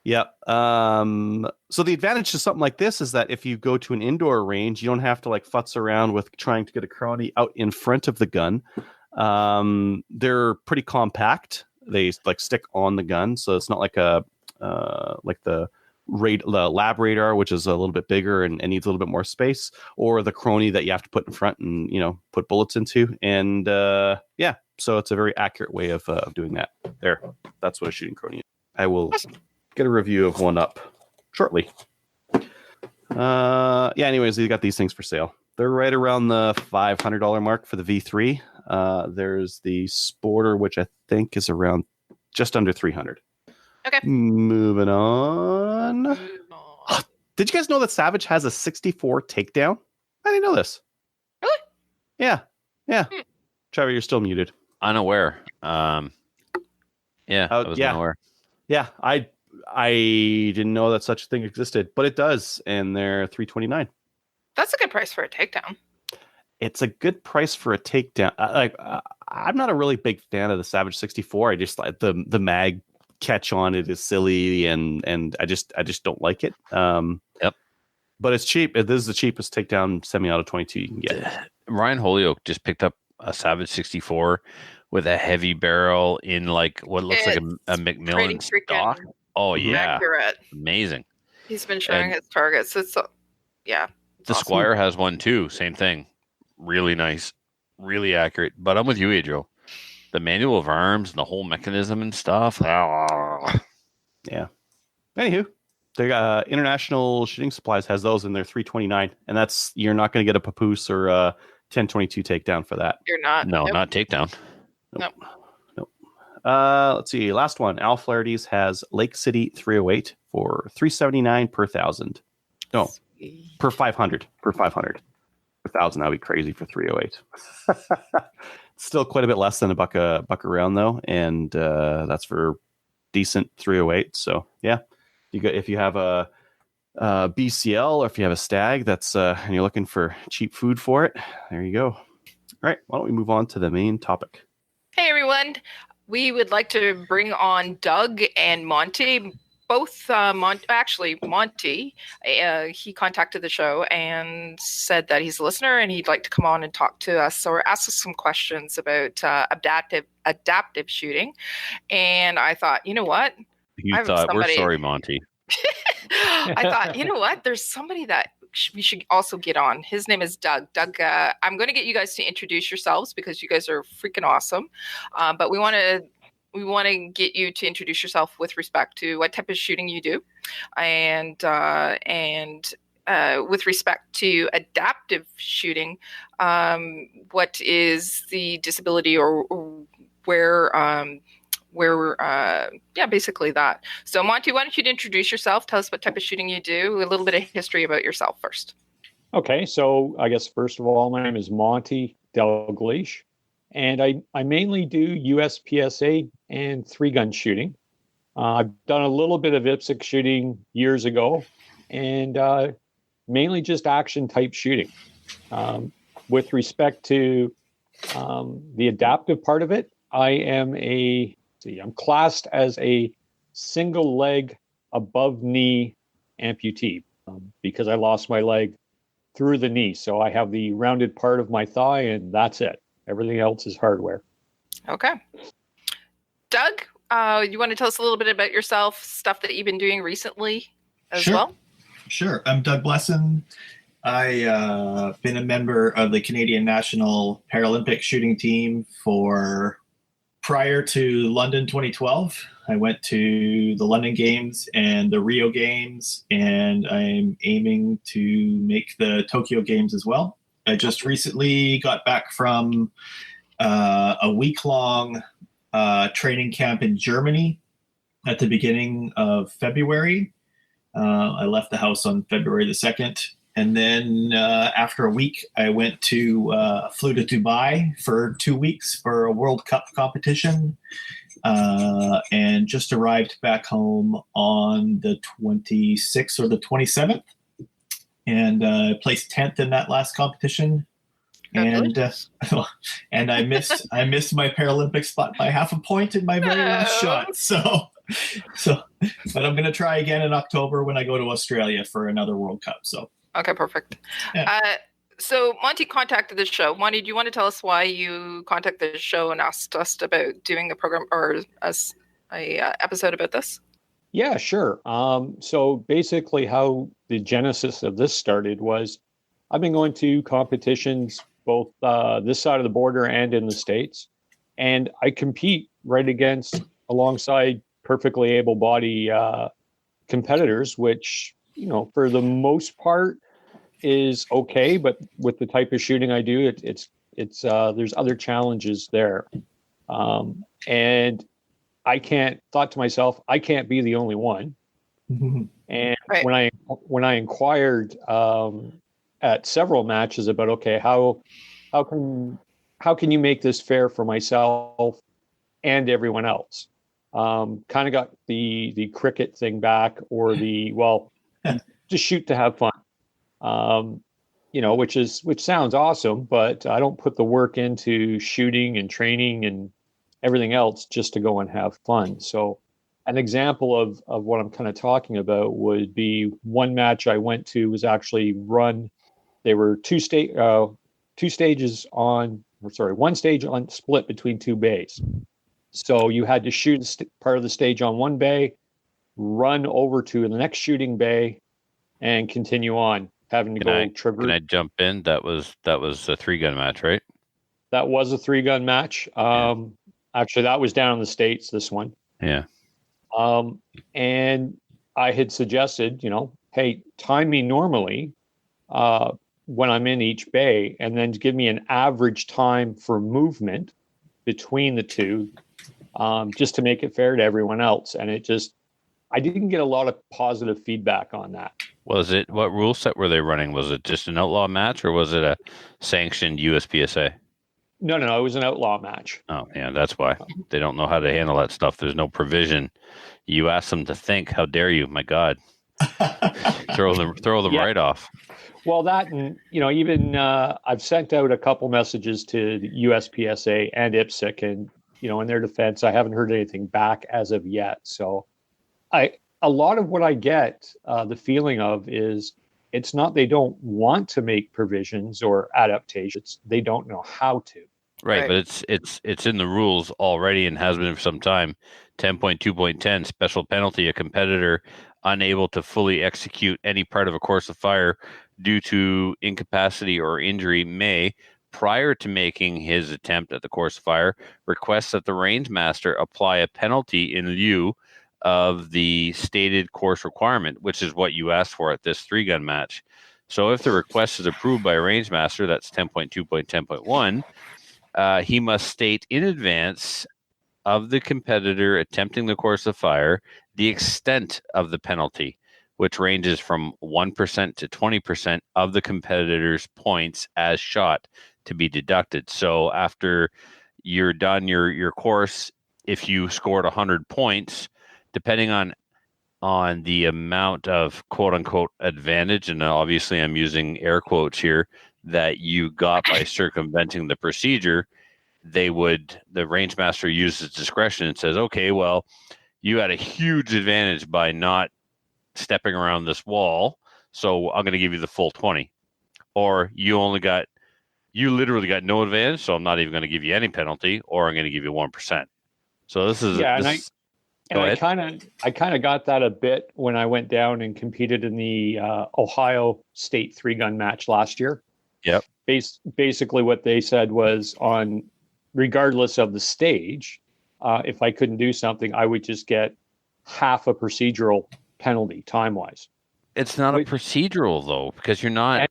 Yeah. So the advantage to something like this is that if you go to an indoor range, you don't have to like futz around with trying to get a crony out in front of the gun. They're pretty compact. They like stick on the gun, so it's not like a like the lab radar, which is a little bit bigger and needs a little bit more space, or the crony that you have to put in front and put bullets into. And so it's a very accurate way of doing that. There, that's what a shooting crony is. I will get a review of one up shortly. Anyways, you got these things for sale. They're right around the $500 mark for the V3. There's the Sporter, which I think is around just under $300. Okay. Moving on. Did you guys know that Savage has a 64 takedown? I didn't know this. Really? Yeah. Trevor, you're still muted. Unaware. I was unaware. Yeah, I didn't know that such a thing existed, but it does, and they're $329. That's a good price for a takedown. It's a good price for a takedown. I'm not a really big fan of the Savage 64. I just like the mag catch on it is silly, and I just don't like it. Yep. But it's cheap. This is the cheapest takedown semi-auto 22 you can get. Ryan Holyoke just picked up a Savage 64 with a heavy barrel in like what looks like a Macmillan stock. Oh yeah, accurate. Amazing. He's been showing his targets. It's the awesome. Squire has one too. Same thing. Really nice, really accurate. But I'm with you, Adriel. The manual of arms and the whole mechanism and stuff. Yeah. Anywho, they got International Shooting Supplies has those in their $329, and that's you're not going to get a papoose or a 1022 takedown for that. You're not. No, not takedown. Nope. Let's see. Last one. Al Flaherty's has Lake City 308 for $379 per 1,000. No, per 500. Per 500. Per 1,000, that'd be crazy for 308. Still quite a bit less than a buck around though, and that's for decent 308. So yeah, if you have a BCL or if you have a stag that's and you're looking for cheap food for it, there you go. All right, why don't we move on to the main topic? Hey everyone, we would like to bring on Doug and Monty both Monty, he contacted the show and said that he's a listener and he'd like to come on and talk to us or ask us some questions about adaptive shooting. And I thought, you know what? You thought, we're sorry, Monty. I thought, you know what? There's somebody that we should also get on. His name is Doug. Doug, I'm going to get you guys to introduce yourselves because you guys are freaking awesome. But we want to get you to introduce yourself with respect to what type of shooting you do, and with respect to adaptive shooting, what is the disability or basically that. So Monty, why don't you introduce yourself? Tell us what type of shooting you do, a little bit of history about yourself first. Okay, so I guess first of all, my name is Monty Dalgleish, and I mainly do USPSA and 3-gun shooting. I've done a little bit of IPSC shooting years ago, and mainly just action type shooting. With respect to the adaptive part of it, I'm classed as a single leg above knee amputee because I lost my leg through the knee. So I have the rounded part of my thigh and that's it. Everything else is hardware. Okay. Doug, you want to tell us a little bit about yourself, stuff that you've been doing recently as well? Sure. I'm Doug Blesson. I've been a member of the Canadian National Paralympic shooting team prior to London 2012. I went to the London Games and the Rio Games, and I'm aiming to make the Tokyo Games as well. I just recently got back from a week-long training camp in Germany at the beginning of February. I left the house on February the 2nd. And then after a week, I flew to Dubai for 2 weeks for a World Cup competition, and just arrived back home on the 26th or the 27th, and placed 10th in that last competition. And I missed my Paralympic spot by half a point in my very last shot. So, but I'm going to try again in October when I go to Australia for another World Cup. So. Okay, perfect. Yeah. So Monty contacted the show. Monty, do you want to tell us why you contacted the show and asked us about doing a program or a episode about this? Yeah, sure. So basically how the genesis of this started was I've been going to competitions both this side of the border and in the States, and I compete right alongside perfectly able-bodied competitors, which, you know, for the most part is okay, but with the type of shooting I do, it's there's other challenges there. And thought to myself, I can't be the only one. Mm-hmm. And right. when I inquired at several matches about, okay, how can you make this fair for myself and everyone else? Kind of got the cricket thing back, or just shoot to have fun. Which sounds awesome, but I don't put the work into shooting and training and everything else just to go and have fun. So an example of what I'm kind of talking about would be one match I went to was actually run. They were one stage on split between two bays. So you had to shoot part of the stage on one bay, run over to the next shooting bay, and continue on, having to go trigger. Can I jump in? That was a 3-gun match, right? That was a 3-gun match. Actually, that was down in the States, this one. Yeah. And I had suggested, hey, time me normally when I'm in each bay, and then give me an average time for movement between the two, just to make it fair to everyone else. And I didn't get a lot of positive feedback on that. What rule set were they running? Was it just an outlaw match, or was it a sanctioned USPSA? No, it was an outlaw match. Oh, yeah, that's why. They don't know how to handle that stuff. There's no provision. You ask them to think. How dare you? My God. throw them right off. Well, that, and, even I've sent out a couple messages to the USPSA and IPSC, and, in their defense, I haven't heard anything back as of yet. So I a lot of what I get the feeling of is it's not they don't want to make provisions or adaptations; they don't know how to. Right, Right. but it's in the rules already and has been for some time. 10.2.10 special penalty: a competitor unable to fully execute any part of a course of fire due to incapacity or injury may, prior to making his attempt at the course of fire, request that the range master apply a penalty in lieu of the stated course requirement, which is what you asked for at this 3-gun match. So if the request is approved by a range master, that's 10.2.10.1. He must state in advance of the competitor attempting the course of fire the extent of the penalty, which ranges from 1% to 20% of the competitor's points as shot to be deducted. So after you're done your course, if you scored 100 points, depending on the amount of quote unquote advantage, and obviously I'm using air quotes here, that you got by circumventing the procedure, the range master uses discretion and says, okay, well, you had a huge advantage by not stepping around this wall, so I'm going to give you the full 20. Or you literally got no advantage, so I'm not even going to give you any penalty, or I'm going to give you 1%. So this is I kind of got that a bit when I went down and competed in the Ohio State 3-gun match last year. Yep. Basically, what they said was regardless of the stage, if I couldn't do something, I would just get half a procedural penalty time-wise. It's not a procedural though, because you're not.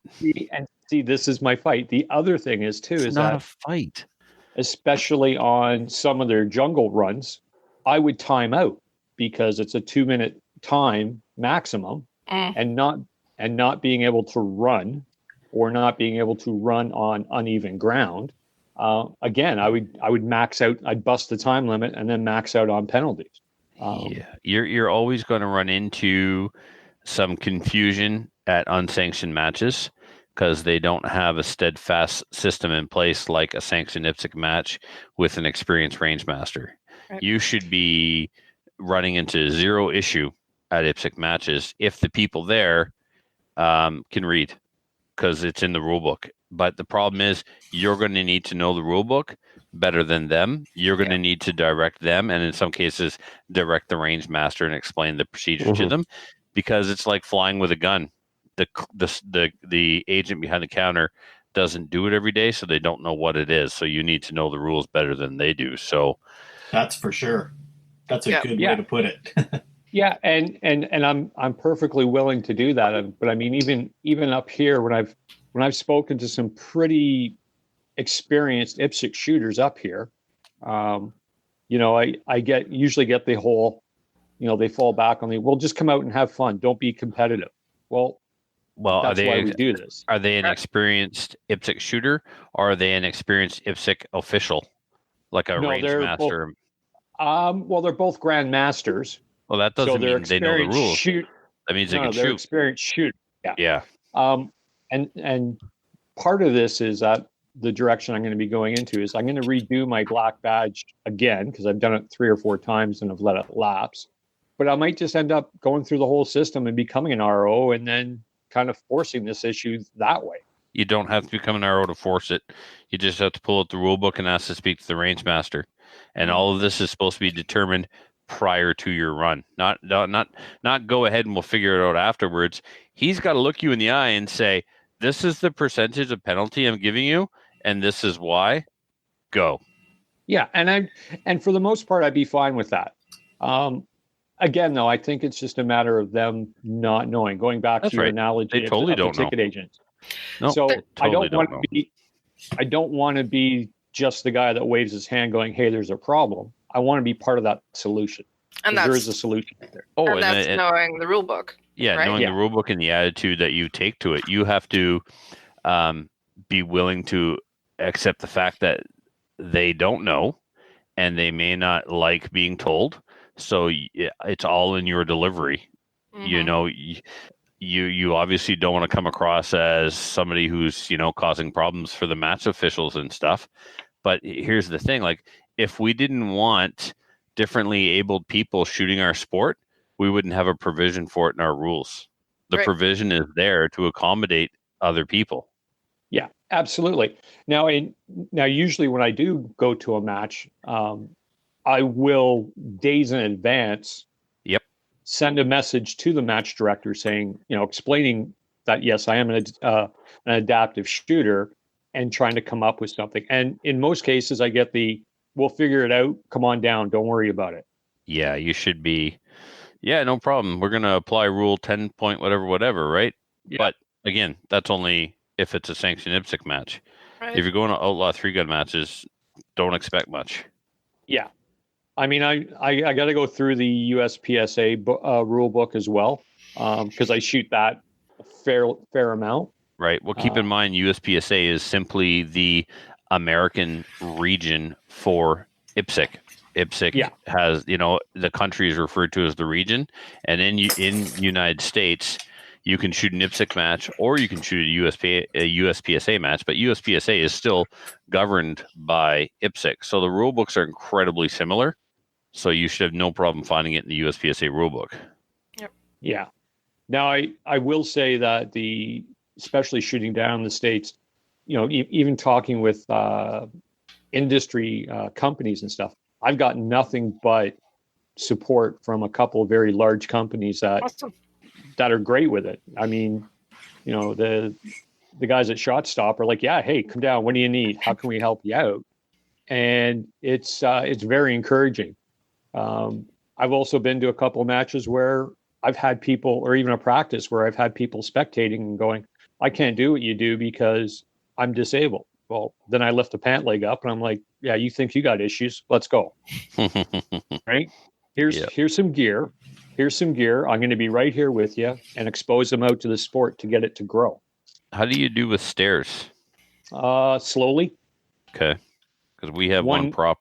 And see, this is my fight. The other thing is too, It's not a fight, especially on some of their jungle runs, I would time out because it's a 2-minute time maximum, and not being able to run or not being able to run on uneven ground. Again, I would max out. I'd bust the time limit and then max out on penalties. You're always going to run into some confusion at unsanctioned matches because they don't have a steadfast system in place like a sanctioned IPSC match with an experienced range master. Right. You should be running into zero issue at IPSC matches if the people there can read, because it's in the rule book. But the problem is you're going to need to know the rule book better than them. You're going to need to direct them, and in some cases direct the range master and explain the procedure to them, because it's like flying with a gun. The agent behind the counter doesn't do it every day, so they don't know what it is. So you need to know the rules better than they do. So that's for sure. That's a good way to put it. Yeah, and I'm perfectly willing to do that. But I mean, even up here, when I've spoken to some pretty experienced IPSC shooters up here, I usually get the whole, they fall back on well, just come out and have fun. Don't be competitive. Well, that's why we do this. Are they an experienced IPSC shooter, or are they an experienced IPSC official, like a range master? Well, they're both grand masters. Well, that doesn't mean they know the rules. That means they can shoot. They're experienced shooter. Yeah. And part of this is that the direction I'm going to be going into is I'm going to redo my black badge again, because I've done it 3 or 4 times and have let it lapse. But I might just end up going through the whole system and becoming an RO and then kind of forcing this issue that way. You don't have to become an RO to force it. You just have to pull out the rule book and ask to speak to the range master. And all of this is supposed to be determined prior to your run, not go ahead and we'll figure it out afterwards. He's got to look you in the eye and say, this is the percentage of penalty I'm giving you, and this is why. Go. Yeah, and for the most part, I'd be fine with that. Again, though, I think it's just a matter of them not knowing. Going back to your analogy, they totally don't know. Ticket agents. No, so totally I don't want to be just the guy that waves his hand, going, "Hey, there's a problem." I want to be part of that solution. And there is a solution there. Oh, and that's knowing the rule book. Yeah, right? Knowing the rule book and the attitude that you take to it. You have to be willing to accept the fact that they don't know and they may not like being told. So it's all in your delivery. You obviously don't want to come across as somebody who's, causing problems for the match officials and stuff. But here's the thing, like, if we didn't want differently abled people shooting our sport, we wouldn't have a provision for it in our rules. The Right. provision is there to accommodate other people. Yeah, absolutely. Now, usually when I do go to a match, I will days in advance. Yep. Send a message to the match director saying, explaining that yes, I am an adaptive shooter, and trying to come up with something. And in most cases, I get we'll figure it out. Come on down. Don't worry about it. Yeah, you should be. Yeah, no problem. We're going to apply rule 10 point whatever, right? Yeah. But again, that's only if it's a sanctioned IPSC match. Right. If you're going to outlaw 3-gun matches, don't expect much. Yeah. I mean, I got to go through the USPSA rule book as well, because I shoot that a fair amount. Right. Well, keep in mind, USPSA is simply the American region for IPSC. IPSC has, the country is referred to as the region, and in United States, you can shoot an IPSC match or you can shoot a USPSA match, but USPSA is still governed by IPSC. So the rule books are incredibly similar. So you should have no problem finding it in the USPSA rule book. Yep. Yeah. Now, I will say that especially shooting down in the States, even talking with industry companies and stuff, I've got nothing but support from a couple of very large companies that are great with it. I mean, the guys at Shot Stop are like, yeah, hey, come down. What do you need? How can we help you out? And it's very encouraging. I've also been to a couple of matches where I've had people, or even a practice where I've had people spectating and going, I can't do what you do because I'm disabled. Well, then I lift the pant leg up and I'm like, yeah, you think you got issues? Let's go. Right? Here's some gear. Here's some gear. I'm going to be right here with you and expose them out to the sport to get it to grow. How do you do with stairs? Slowly. Okay. Because we have one prop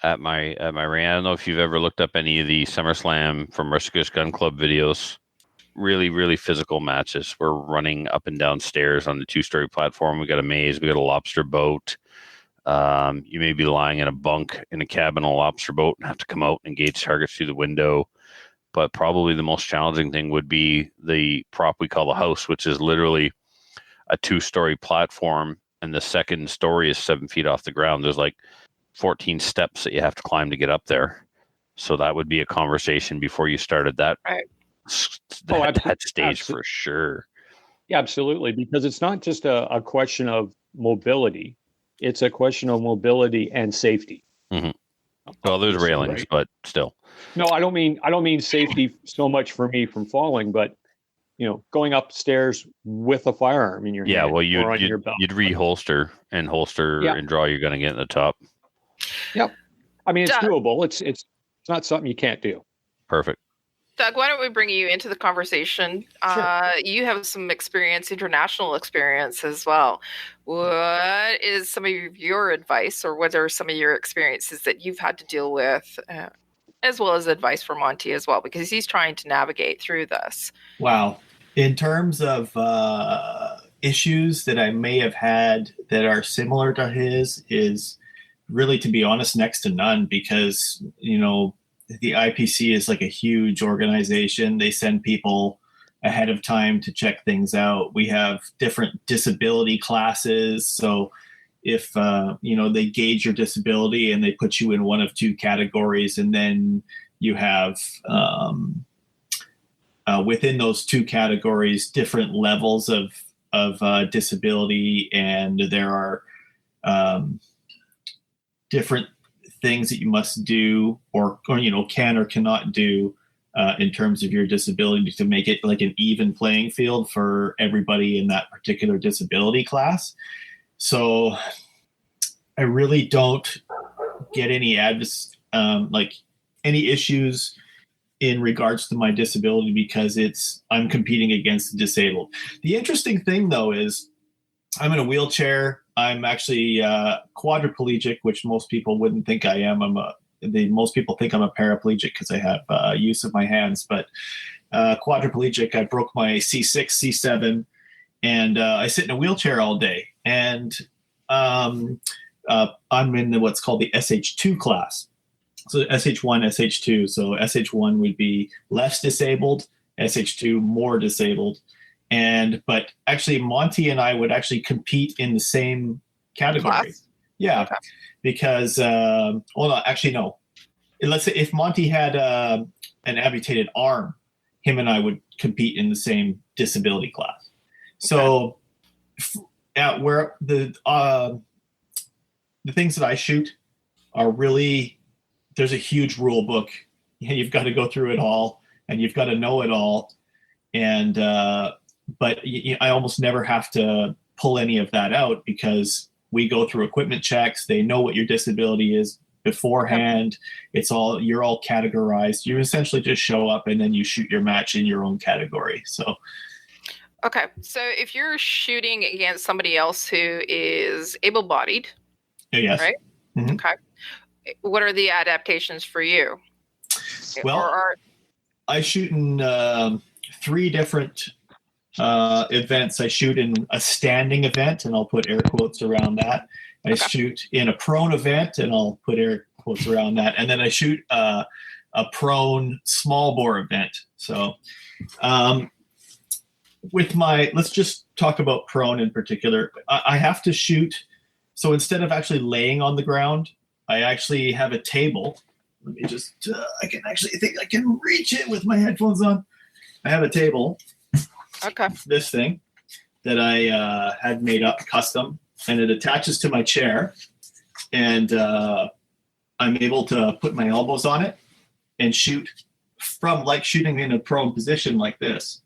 at my range. I don't know if you've ever looked up any of the SummerSlam from Rustica's Gun Club videos. Really, really physical matches. We're running up and down stairs on the 2-story platform. We got a maze. We got a lobster boat. You may be lying in a bunk in a cabin on a lobster boat and have to come out and engage targets through the window. But probably the most challenging thing would be the prop we call the house, which is literally a 2-story platform, and the second story is 7 feet off the ground. There's like 14 steps that you have to climb to get up there. So that would be a conversation before you started that. Right. That stage for sure. Yeah, absolutely. Because it's not just a question of mobility. It's a question of mobility and safety. Mm-hmm. Well, there's railings, right? But still. No, I don't mean safety so much for me from falling, but going upstairs with a firearm in your hand. Well, or your belt. You'd reholster and and draw your gun to get in the top. Yep. I mean, it's doable. It's not something you can't do. Perfect. Doug, why don't we bring you into the conversation? Sure. You have some international experience as well. What is some of your advice, or what are some of your experiences that you've had to deal with, as well as advice for Monty as well, because he's trying to navigate through this? Wow. In terms of issues that I may have had that are similar to his is really, to be honest, next to none, because, the IPC is like a huge organization. They send people ahead of time to check things out. We have different disability classes. So if, they gauge your disability and they put you in one of 2 categories, and then you have within those 2 categories, different levels of disability. And there are different things that you must do or can or cannot do in terms of your disability to make it like an even playing field for everybody in that particular disability class. So I really don't get any any issues in regards to my disability because I'm competing against the disabled. The interesting thing though is I'm in a wheelchair. I'm actually quadriplegic, which most people wouldn't think I am. Most people think I'm a paraplegic because I have use of my hands, but quadriplegic. I broke my C6, C7, and I sit in a wheelchair all day. And I'm in what's called the SH2 class. So SH1, SH2. So SH1 would be less disabled, SH2 more disabled. But actually Monty and I would actually compete in the same category. Class? Yeah. Okay. Because no. Let's say if Monty had an amputated arm, him and I would compete in the same disability class. So where the things that I shoot are really, there's a huge rule book. You've got to go through it all and you've got to know it all. And but I almost never have to pull any of that out because we go through equipment checks. They know what your disability is beforehand. It's all, you're all categorized. You essentially just show up and then you shoot your match in your own category. So Okay, so if you're shooting against somebody else who is able-bodied, yes. right? Mhm. Okay. What are the adaptations for you? Well, I shoot in 3 different events. I shoot in a standing event, and I'll put air quotes around that. I shoot in a prone event, and I'll put air quotes around that. And then I shoot a prone small bore event. So let's just talk about prone in particular. I have to shoot. So instead of actually laying on the ground, I actually have a table. Let me just, I can actually think I can reach it with my headphones on. I have a table. Okay. This thing that I had made up custom, and it attaches to my chair. And I'm able to put my elbows on it and shoot from like shooting in a prone position like this.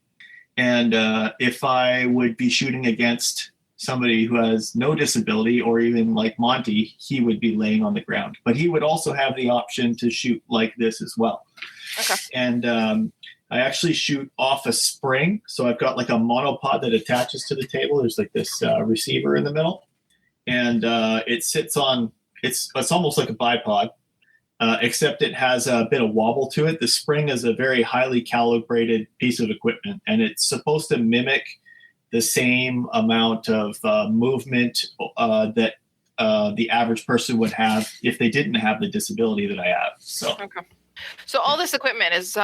And if I would be shooting against somebody who has no disability, or even like Monty, he would be laying on the ground. But he would also have the option to shoot like this as well. Okay. And I actually shoot off a spring. So I've got like a monopod that attaches to the table. There's like this receiver in the middle. And it sits on, it's almost like a bipod, except it has a bit of wobble to it. The spring is a very highly calibrated piece of equipment, and it's supposed to mimic the same amount of movement that the average person would have if they didn't have the disability that I have. So, Okay. So all this equipment is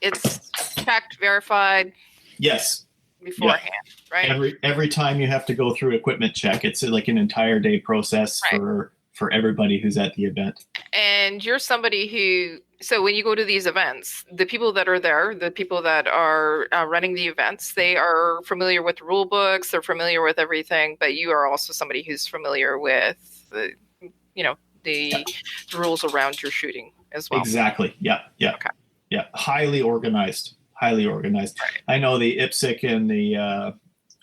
it's checked, verified. Yes. Beforehand, right? Every time you have to go through equipment check, it's like an entire day process for everybody who's at the event. And you're somebody who, so when you go to these events, the people that are there, the people that are running the events, they are familiar with rule books, they're familiar with everything, but you are also somebody who's familiar with the rules around your shooting as well. Exactly. Yeah. Okay. Yeah. Highly organized. I know the IPSC and the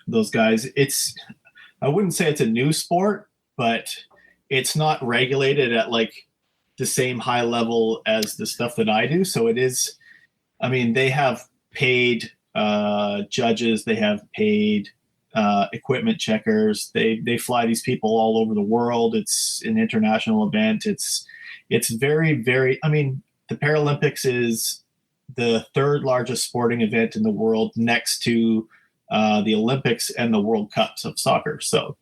those guys. I wouldn't say it's a new sport, but it's not regulated at like the same high level as the stuff that I do. So it is. I mean, they have paid judges. They have paid equipment checkers. They fly these people all over the world. It's an international event. It's very, very. I mean, the Paralympics is the 3rd largest sporting event in the world, next to the Olympics and the World Cups of soccer. So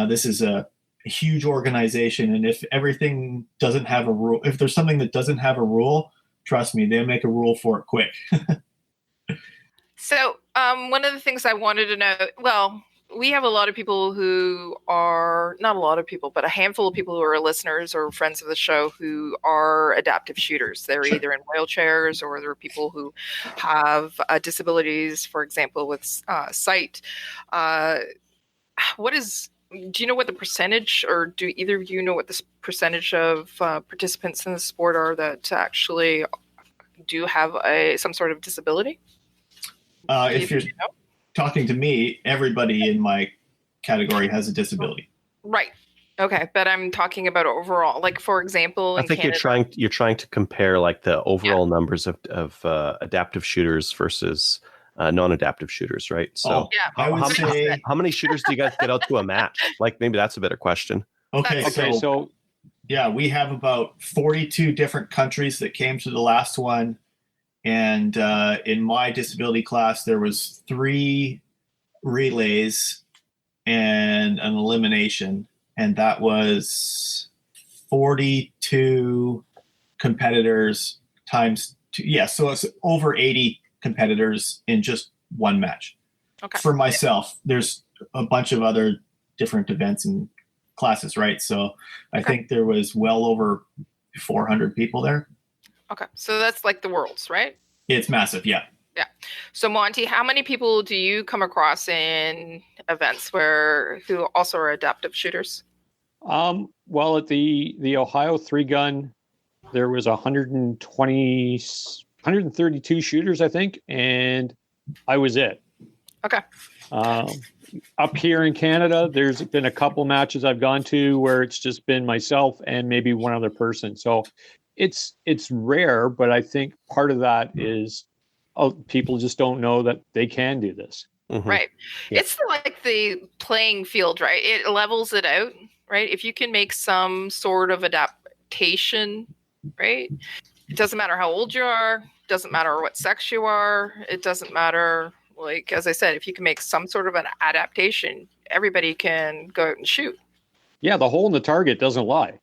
this is a huge organization. And if everything doesn't have a rule, if there's something that doesn't have a rule, trust me, they'll make a rule for it quick. So one of the things I wanted to know, well, we have a lot of people who are, not a lot of people, but a handful of people who are listeners or friends of the show who are adaptive shooters. They're either in wheelchairs, or there are people who have disabilities, for example, with sight. Do you know what the percentage, or do either of you know what the percentage of participants in the sport are that actually do have some sort of disability? If you're talking to me, everybody in my category has a disability. Right. Okay, but I'm talking about overall. Like, for example, in I think Canada, you're trying to compare like the overall numbers of adaptive shooters versus non-adaptive shooters, right? So I would say, how many shooters do you guys get out to a match? Like, maybe that's a better question. Okay, so yeah, we have about 42 different countries that came to the last one. And in my disability class, there was 3 relays and an elimination. And that was 42 competitors times two. Yeah, so it's over 80 competitors in just one match. Okay. For myself, there's a bunch of other different events and classes, right? So I think there was well over 400 people there. Okay. So that's like the Worlds, right? It's massive, yeah. Yeah. So Monty, how many people do you come across in events who also are adaptive shooters? Well, at the Ohio 3-gun, there was 132 shooters, I think, and I was it. Okay. Up here in Canada, there's been a couple matches I've gone to where it's just been myself and maybe one other person. So it's rare, but I think part of that is people just don't know that they can do this. Mhm. Right. Yeah. It's like the playing field, right? It levels it out, right? If you can make some sort of adaptation, right? It doesn't matter how old you are, doesn't matter what sex you are, it doesn't matter, like, as I said, if you can make some sort of an adaptation, everybody can go out and shoot. Yeah, the hole in the target doesn't lie.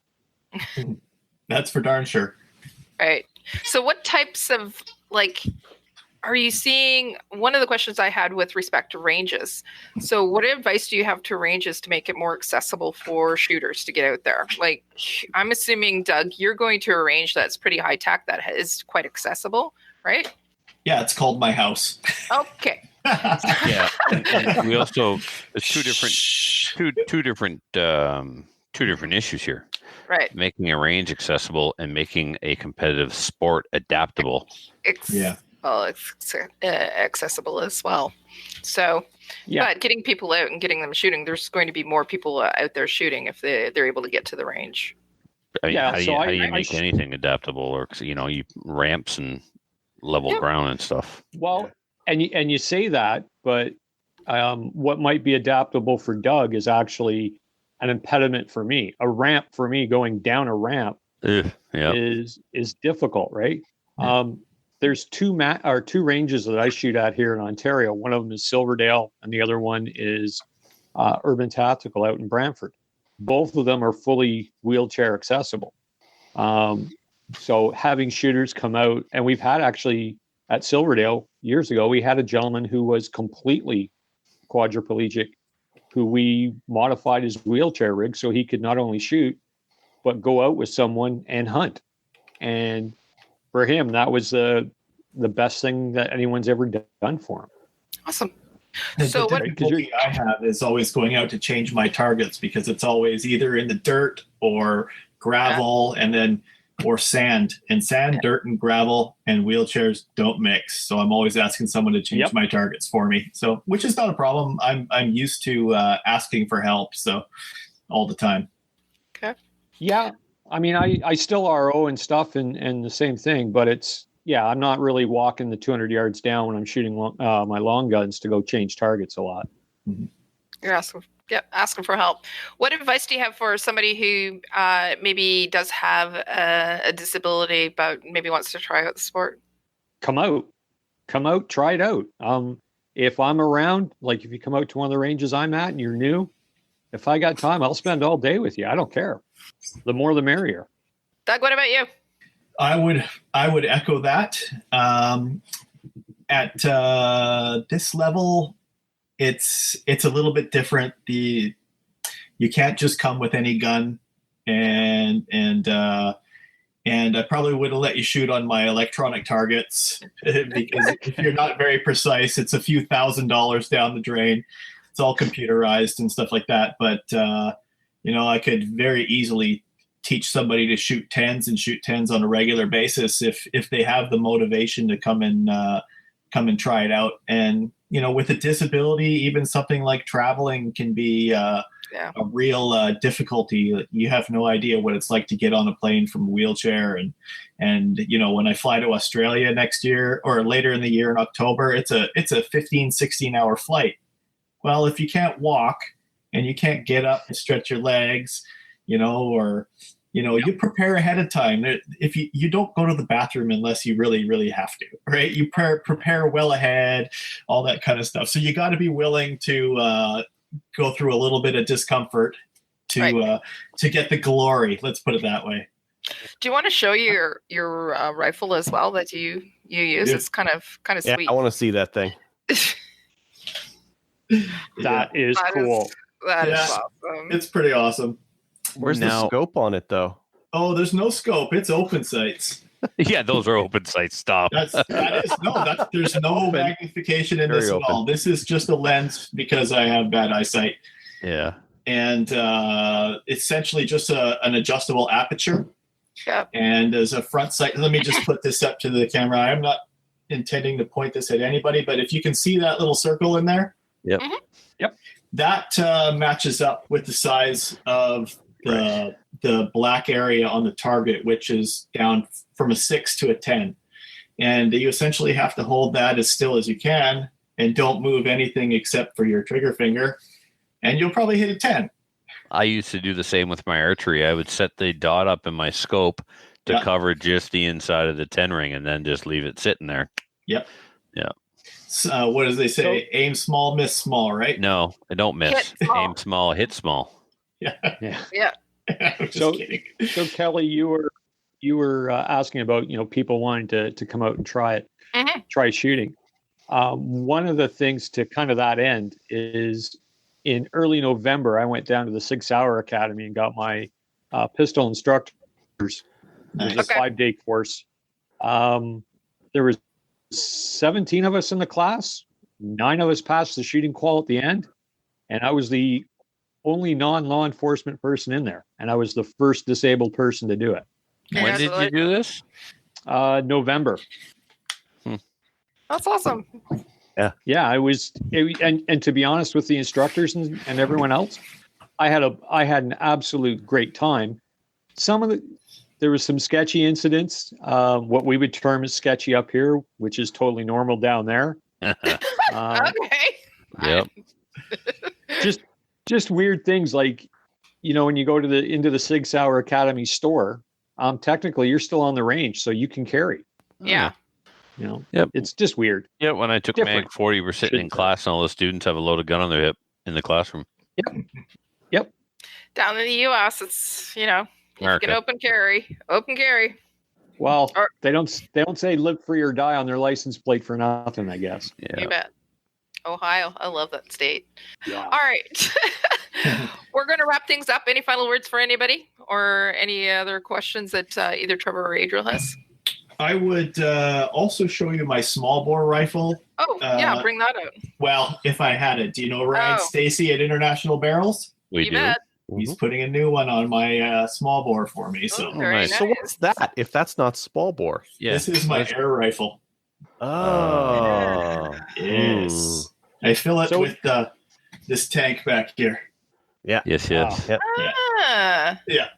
That's for darn sure. Right. So what types of, like, are you seeing? One of the questions I had with respect to ranges. So what advice do you have to ranges to make it more accessible for shooters to get out there? Like, I'm assuming, Doug, you're going to a range that's pretty high tech that is quite accessible, right? Yeah, it's called my house. Okay. Yeah, and we also there's two different issues here. Right. Making a range accessible and making a competitive sport adaptable. Well, it's accessible as well. So, Yeah. but getting people out and getting them shooting, there's going to be more people out there shooting if they're able to get to the range. I mean, Yeah, how do so you, I- how do you I make sh- anything adaptable, or you ramps and level ground and stuff? Well, and you say that, but what might be adaptable for Doug is actually an impediment for me. A ramp for me, going down a ramp Yeah. is difficult, right? There's two ranges that I shoot at here in Ontario. One of them is Silverdale, and the other one is Urban Tactical out in Brantford. Both of them are fully wheelchair accessible. So having shooters come out, and we've had actually at Silverdale years ago, we had a gentleman who was completely quadriplegic, who we modified his wheelchair rig so he could not only shoot, but go out with someone and hunt. And for him, that was the best thing that anyone's ever done for him. Awesome. The So what? difficulty I have is always going out to change my targets because it's always either in the dirt or gravel and then or sand. And sand, dirt, and gravel and wheelchairs don't mix. So I'm always asking someone to change my targets for me. So which is not a problem. I'm used to asking for help. So all the time. Okay. Yeah. I mean, I still RO and stuff and the same thing, but I'm not really walking the 200 yards down when I'm shooting my long guns to go change targets a lot. Mm-hmm. You're asking for help. What advice do you have for somebody who maybe does have a disability but maybe wants to try out the sport? Come out, try it out. If I'm around, like if you come out to one of the ranges I'm at and you're new, if I got time, I'll spend all day with you. I don't care. The more, the merrier. Doug, what about you? I would echo that. At this level, it's a little bit different. You can't just come with any gun, and I probably would have let you shoot on my electronic targets because if you're not very precise, it's a few $1,000s down the drain. It's all computerized and stuff like that. But I could very easily teach somebody to shoot 10s and shoot 10s on a regular basis if they have the motivation to come and try it out. And with a disability, even something like traveling can be a real difficulty. You have no idea what it's like to get on a plane from a wheelchair. And when I fly to Australia next year or later in the year in October, it's a 15-16 hour flight. Well, if you can't walk and you can't get up and stretch your legs, you prepare ahead of time. If you don't go to the bathroom unless you really, really have to, right? You prepare well ahead, all that kind of stuff. So you got to be willing to go through a little bit of discomfort to get the glory. Let's put it that way. Do you want to show your rifle as well that you use? Yeah. It's kind of Yeah, sweet. I want to see that thing. That is That cool. is- that is Yeah. awesome. It's pretty awesome. Where's the Now- scope on it, though? Oh, there's no scope. It's open sights. Yeah, those are open sights. Stop. There's no magnification in Very this at open. all. This is just a lens because I have bad eyesight, Yeah. and essentially just an adjustable aperture. Yeah. And as a front sight, let me just put this up to the camera. I'm not intending to point this at anybody, but if you can see that little circle in there, Yep. Mhm. Yep. that matches up with the size of the black area on the target, which is down from a 6 to a 10. And you essentially have to hold that as still as you can and don't move anything except for your trigger finger, and you'll probably hit a 10. I used to do the same with my archery. I would set the dot up in my scope to Yeah. cover just the inside of the 10 ring and then just leave it sitting there. So, what does they say? Aim small, miss small, right? No, I don't miss. Hit small. Aim small, hit small. Yeah. Yeah. I'm just So- kidding. So Kelly, you were asking about people wanting to come out and try shooting. One of the things to kind of that end is in early November, I went down to the 6 Hour Academy and got my pistol instructors. It was a Nice. Okay. 5-day course. There was 17 of us in the class. 9 of us passed the shooting qual at the end, and I was the only non-law enforcement person in there, and I was the first disabled person to do it. When did you do this? November. That's awesome. Yeah, and to be honest with the instructors and everyone else, I had an absolute great time. There was some sketchy incidents, what we would term as sketchy up here, which is totally normal down there. Okay. Yep. Just weird things like, when you go into the 6 Hour Academy store, technically you're still on the range, so you can carry. Yeah. Yep. It's just weird. Yeah, when I took Different. Mag 40, we're sitting in class and all the students have a loaded gun on their hip in the classroom. Down in the U.S., it's you can America. open carry. Well, Or- they don't say live free or die on their license plate for nothing, I guess. Yeah. You bet. Ohio, I love that state. Yeah. All right, we're going to wrap things up. Any final words for anybody, or any other questions that either Trevor or Adriel has? I would also show you my small bore rifle. Oh, yeah, bring that out. Well, if I had it. Do you know Ryan Oh. Stacy at International Barrels? We You do. bet. He's putting a new one on my small bore for me. So Oh, very nice. nice. So what's that if that's not small bore? Yeah. this is my air rifle. Oh. Yes. I fill it So- with this tank back here. Yes, yes. Yep. Ah, Yeah.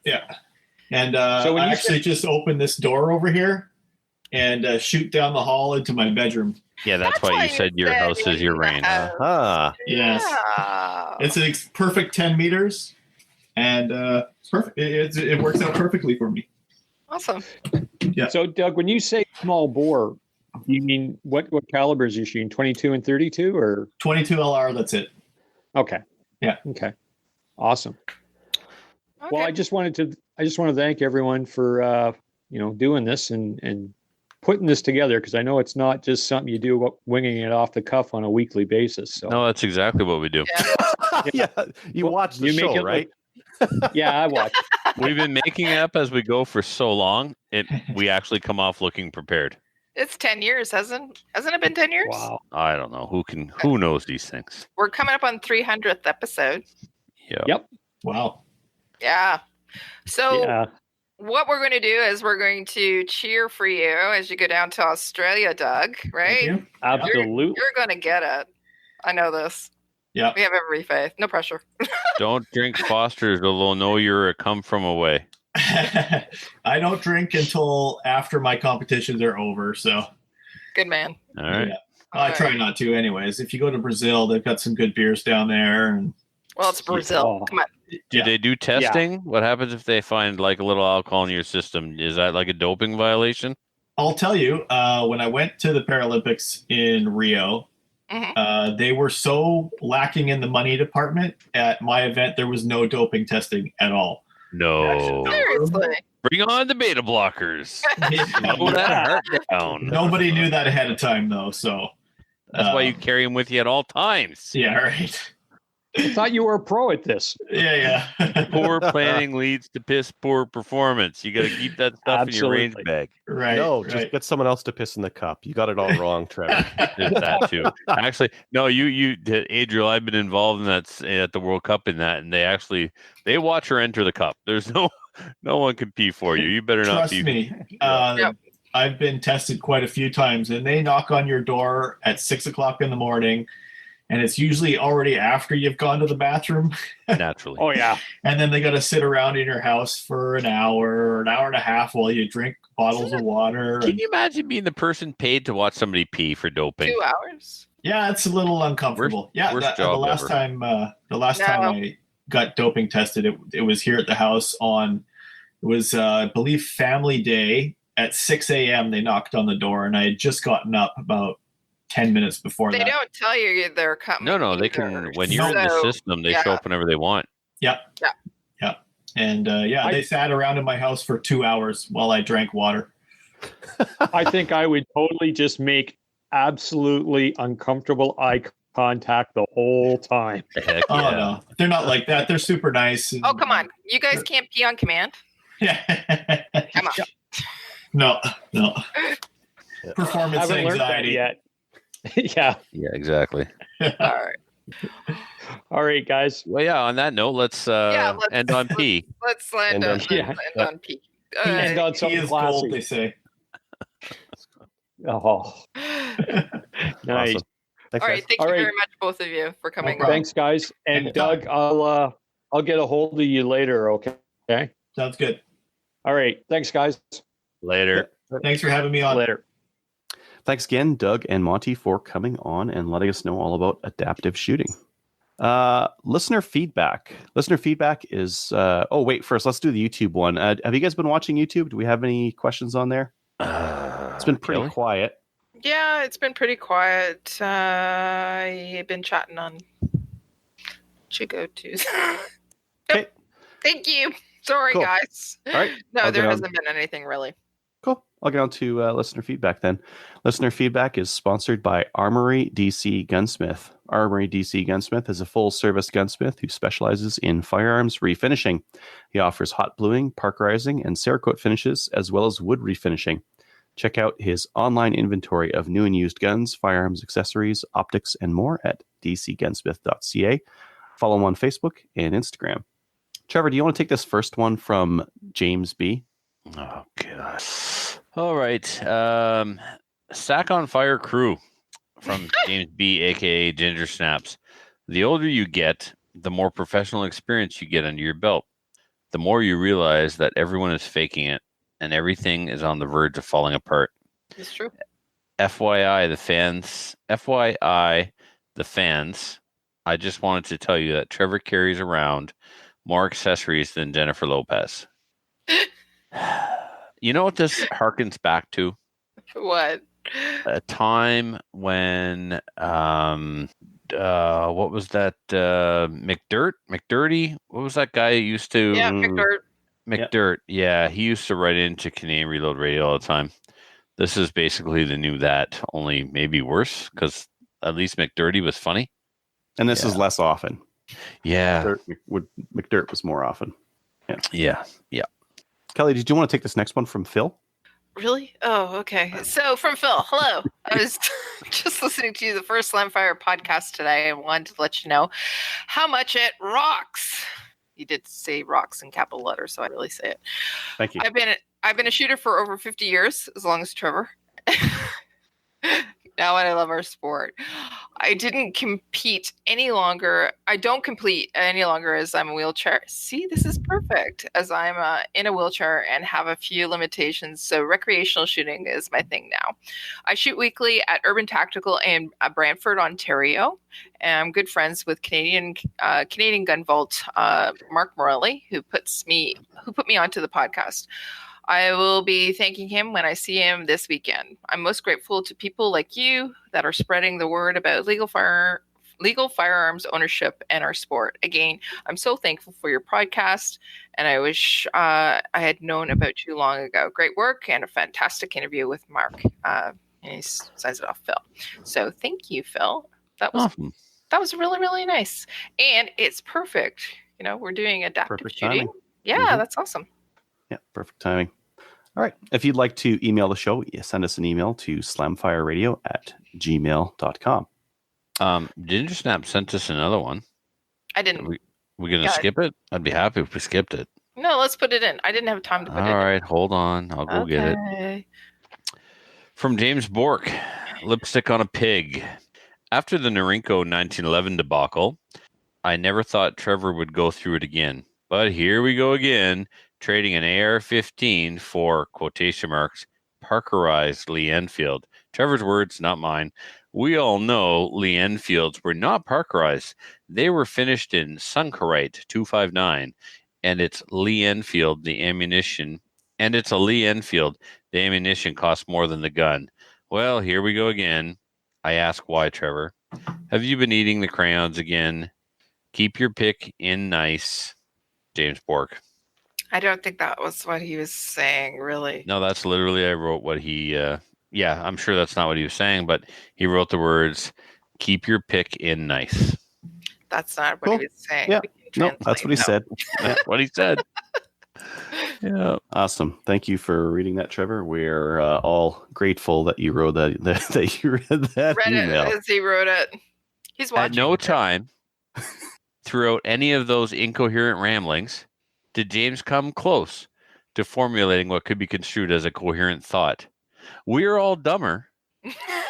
And So when I you actually just open this door over here and shoot down the hall into my bedroom. Yeah, that's why you said your house is your range. Ah. Yes. yeah. It's a perfect 10 meters, and it's perfect. It works out perfectly for me. Awesome. So, Doug, when you say small bore, you mean what calibers are you shooting? 22 and 32, or 22 LR, that's it. okay? Yeah. Okay. Awesome. Okay. Well, I just want to thank everyone for doing this and putting this together, because I know it's not just something you do winging it off the cuff on a weekly basis. So No, that's exactly what we do. Yeah. You watch the You make show, it right? yeah, I watch. We've been making it up as we go for so long. We actually come off looking prepared. It's 10 years, hasn't it been 10 years? Wow. I don't know who knows these things. We're coming up on 300th episode. Yeah. Yep. Wow. Yeah. So Yeah. what we're going to do is we're going to cheer for you as you go down to Australia, Doug, right? Thank you. Absolutely. You're going to get it. I know this. Yeah. We have every faith. No pressure. Don't drink Foster's, they'll know you're a come from away. I don't drink until after my competitions are over. So Good man. All right. yeah. I try not to, anyways. If you go to Brazil, they've got some good beers down there. And Well, it's Brazil. Oh. Come on. Do they do testing? What happens if they find like a little alcohol in your system? Is that like a doping violation? I'll tell you, when I went to the Paralympics in Rio, they were so lacking in the money department. At my event, there was no doping testing at all. No. Seriously. Bring on the beta blockers. Yeah. Slow that heart down. Nobody knew that ahead of time, though. So That's why you carry them with you at all times. Yeah, right. I thought you were a pro at this. Yeah. Poor planning leads to piss poor performance. You got to keep that stuff in your range Absolutely. bag. Right. No, right. just get someone else to piss in the cup. You got it all wrong, Trevor. There's that too. Actually, no, you, Adriel. I've been involved in that at the World Cup in that, and they watch her enter the cup. There's no one can pee for you. You better not Trust be. me. Yep. I've been tested quite a few times, and they knock on your door at 6:00 in the morning, and it's usually already after you've gone to the bathroom. Naturally. Oh yeah. And then they got to sit around in your house for an hour or an hour and a half while you drink bottles of water. Can And, you imagine being the person paid to watch somebody pee for doping? 2 hours. yeah, it's a little uncomfortable. worst The job last ever. time, No. I got doping tested, it was here at the house I believe Family Day at 6 a.m. They knocked on the door, and I had just gotten up about 10 minutes before They that. don't tell you they're coming. No, they can. When you're in the So, system, they yeah. show up whenever they want. Yep. Yeah. Yep. And they sat around in my house for 2 hours while I drank water. I think I would totally just make absolutely uncomfortable eye contact the whole time. Heck Oh yeah. no, they're not like that. They're super nice. And, Oh, come on. You guys can't pee on command? Yeah. Come on. No. Yeah. Performance Haven't learned that anxiety. yet. Yeah. Yeah, exactly. All right. All right, guys. Well, yeah. On that note, let's let's- end on P. Let's land And on, on- yeah. on pee. And on He something is gold, they classy. say. Oh, nice. Awesome. Thanks, All right. guys. Thank All you right. very much, both of you, for coming problem. on. Thanks, guys. And Anytime. Doug, I'll get a hold of you later. Okay. Sounds good. All right. Thanks, guys. Later. Thanks for having me on. Later. Thanks again, Doug and Monty, for coming on and letting us know all about adaptive shooting. Listener feedback. Listener feedback is. First, let's do the YouTube one. Have you guys been watching YouTube? Do we have any questions on there? It's been pretty Kelly? quiet. Yeah, it's been pretty quiet. I've been chatting on Chigo-Tos. Okay. Thank you. Sorry, Cool. guys. All right. No, I'll there get on- hasn't been anything really. Cool. I'll get on to listener feedback then. Listener feedback is sponsored by Armory DC Gunsmith. Armory DC Gunsmith is a full-service gunsmith who specializes in firearms refinishing. He offers hot bluing, parkerizing, and Cerakote finishes, as well as wood refinishing. Check out his online inventory of new and used guns, firearms, accessories, optics, and more at dcgunsmith.ca. Follow him on Facebook and Instagram. Trevor, do you want to take this first one from James B? Oh god. All right. Sack on Fire Crew from James B, aka Ginger Snaps. The older you get, the more professional experience you get under your belt. The more you realize that everyone is faking it and everything is on the verge of falling apart. It's true. FYI, the fans, I just wanted to tell you that Trevor carries around more accessories than Jennifer Lopez. You know what this harkens back to? What? A time when what was that McDirty? What was that guy who used to Yeah, Victor. McDirt? Yeah, he used to write into Canadian Reload Radio all the time. This is basically the new that, only maybe worse, because at least McDirty was funny. And this is less often. Yeah. McDirt was more often. Yeah. Kelly, did you want to take this next one from Phil? Really? Oh, okay. So from Phil, hello. I was just listening to the first Slamfire podcast today and wanted to let you know how much it rocks. You did say rocks in capital letters, so I really say it. Thank you. I've been a shooter for over 50 years, as long as Trevor. Now I love our sport. I didn't compete any longer. I don't compete any longer as I'm a wheelchair. See, this is perfect as I'm in a wheelchair and have a few limitations. So recreational shooting is my thing now. I shoot weekly at Urban Tactical in Brantford, Ontario. And I'm good friends with Canadian Gun Vault, Mark Morelli, who put me onto the podcast. I will be thanking him when I see him this weekend. I'm most grateful to people like you that are spreading the word about legal legal firearms ownership and our sport. Again, I'm so thankful for your podcast, and I wish I had known about you long ago. Great work and a fantastic interview with Mark. And he signs it off, Phil. So thank you, Phil. That was Awesome. That was really, really nice. And it's perfect. We're doing adaptive Perfect shooting. timing. Yeah, that's awesome. Yeah, perfect timing. All right. If you'd like to email the show, send us an email to slamfireradio@gmail.com. Ginger Snap sent us another one. I didn't. We going to skip it? I'd be happy if we skipped it. No, let's put it in. I didn't have time to put it in. All right, hold on. I'll go get it. From James Bork, lipstick on a pig. After the Norinco 1911 debacle, I never thought Trevor would go through it again. But here we go again, trading an AR-15 for, quotation marks, Parkerized Lee Enfield. Trevor's words, not mine. We all know Lee Enfields were not Parkerized. They were finished in Suncarite 259, and it's Lee Enfield, the ammunition, and it's a Lee Enfield. The ammunition costs more than the gun. Well, here we go again. I ask why, Trevor. Have you been eating the crayons again? Keep your pick in nice. James Bork. I don't think that was what he was saying, really. No, that's literally, I wrote what he, yeah, I'm sure that's not what he was saying, but he wrote the words, keep your pick in nice. That's not what he was saying. Yeah, no, that's what he said. That's what he said. Yeah. Awesome. Thank you for reading that, Trevor. We're all grateful that you wrote that you read that email. It as he wrote it. He's watching. At no time throughout any of those incoherent ramblings did James come close to formulating what could be construed as a coherent thought. We are all dumber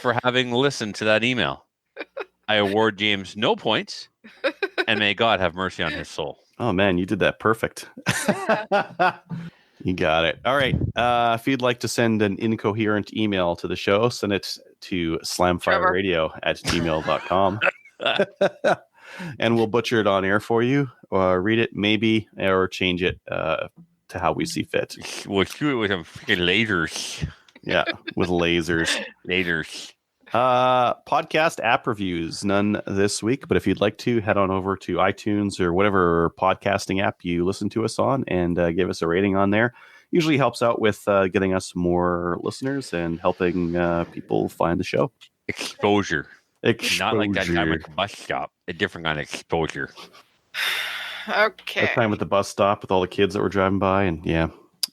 for having listened to that email. I award James no points, and may God have mercy on his soul. Oh, man, you did that perfect. Yeah. You got it. All right. If you'd like to send an incoherent email to the show, send it to slamfireradio@gmail.com. And we'll butcher it on air for you, or read it maybe, or change it to how we see fit. We'll shoot it with some freaking lasers. Yeah, with lasers. Lasers. Podcast app reviews, none this week, but if you'd like to, head on over to iTunes or whatever podcasting app you listen to us on and give us a rating on there. Usually helps out with getting us more listeners and helping people find the show. Exposure. Not like that time at Exposure. the bus stop. A different kind of exposure. Okay. That time at the bus stop with all the kids that were driving by, and yeah.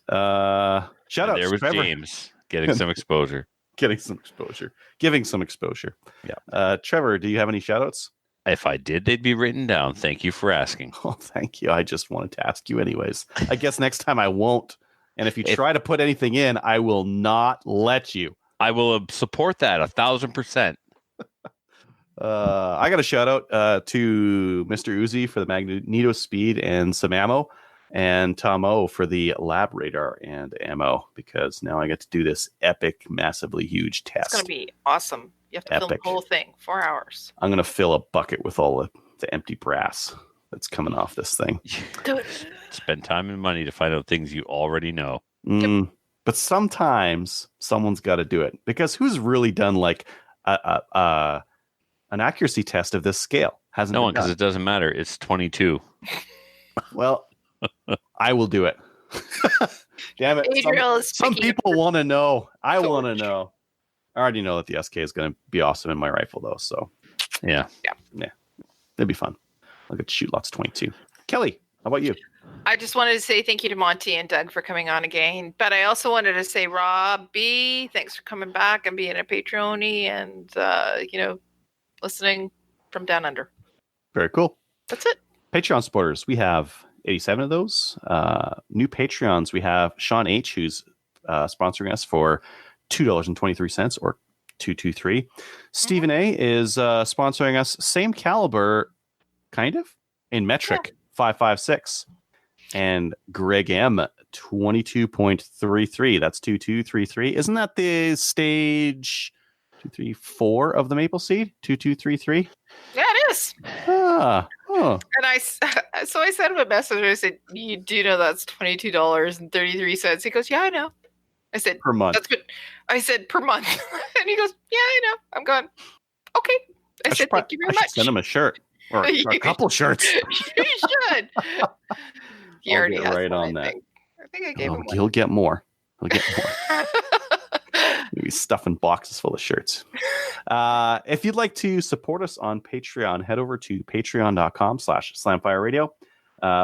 Shout out There was Trevor. James getting some exposure. Getting some exposure. Giving some exposure. Yeah. Trevor, do you have any shout outs? If I did, they'd be written down. Thank you for asking. Oh, thank you. I just wanted to ask you anyways. I guess next time I won't. And if you try to put anything in, I will not let you. I will support that 1,000%. I got a shout out to Mr. Uzi for the Magneto Speed and some ammo, and Tom O for the lab radar and ammo, because now I get to do this epic, massively huge test. It's going to be awesome. You have to film Epic. the whole thing, 4 hours. I'm going to fill a bucket with all the empty brass that's coming off this thing. Spend time and money to find out things you already know. But sometimes someone's got to do it, because who's really done like an accuracy test of this scale? Hasn't No been one, because done. it doesn't matter. It's 22. Well, I will do it. Damn it. Adriel is Some picking people want to know. I torch. want to know. I already know that the SK is going to be awesome in my rifle, though. So, Yeah. it'd be fun. I'll get to shoot lots of 22. Kelly, how about you? I just wanted to say thank you to Monty and Doug for coming on again. But I also wanted to say, Rob B, thanks for coming back and being a patroni and, listening from down under. Very cool. That's it. Patreon supporters, we have 87 of those. New Patreons, we have Sean H, who's sponsoring us for $2.23 or $2.23. Stephen A is sponsoring us, same caliber, kind of, in metric, 556. And Greg M, 22.33. That's 2233. Isn't that the stage 234 of the Maple Seed? 2233? Yeah, it is. Oh. And I sent him a message. I said, "You do know that's $22.33." He goes, "Yeah, I know." I said, Per month. "That's good." I said, "Per month," and he goes, "Yeah, I know." I'm going, "Okay." I said, thank you very much. Send him a shirt or a couple shirts. You should. He I'll already get has right one, on that. I think I gave him one. He'll get more. He'll get more. Maybe stuffing boxes full of shirts. If you'd like to support us on Patreon, head over to patreon.com/slamfireradio.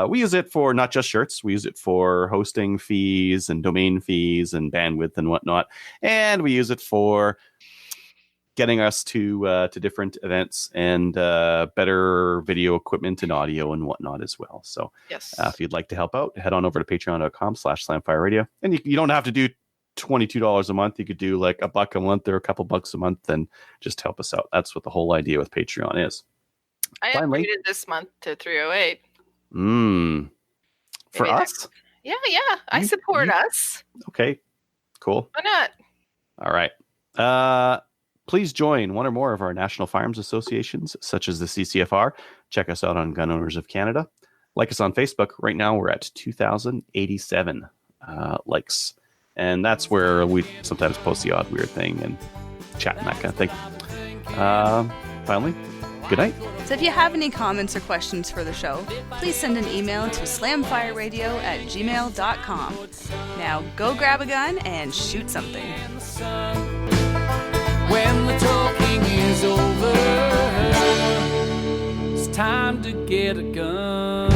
We use it for not just shirts. We use it for hosting fees and domain fees and bandwidth and whatnot. And we use it for getting us to different events and better video equipment and audio and whatnot as well. So Yes. if you'd like to help out, head on over to patreon.com/slamfireradio. And you don't have to do $22 a month. You could do like $1 a month or a couple bucks a month and just help us out. That's what the whole idea with Patreon is. I Finally. upgraded this month to 308. For Maybe us? Yeah. I support us. Okay, cool. Why not? All right. Please join one or more of our national firearms associations, such as the CCFR. Check us out on Gun Owners of Canada. Like us on Facebook. Right now, we're at 2,087 likes. And that's where we sometimes post the odd weird thing and chat and that kind of thing. Finally, good night. So if you have any comments or questions for the show, please send an email to slamfireradio@gmail.com. Now go grab a gun and shoot something. When the talking is over, it's time to get a gun.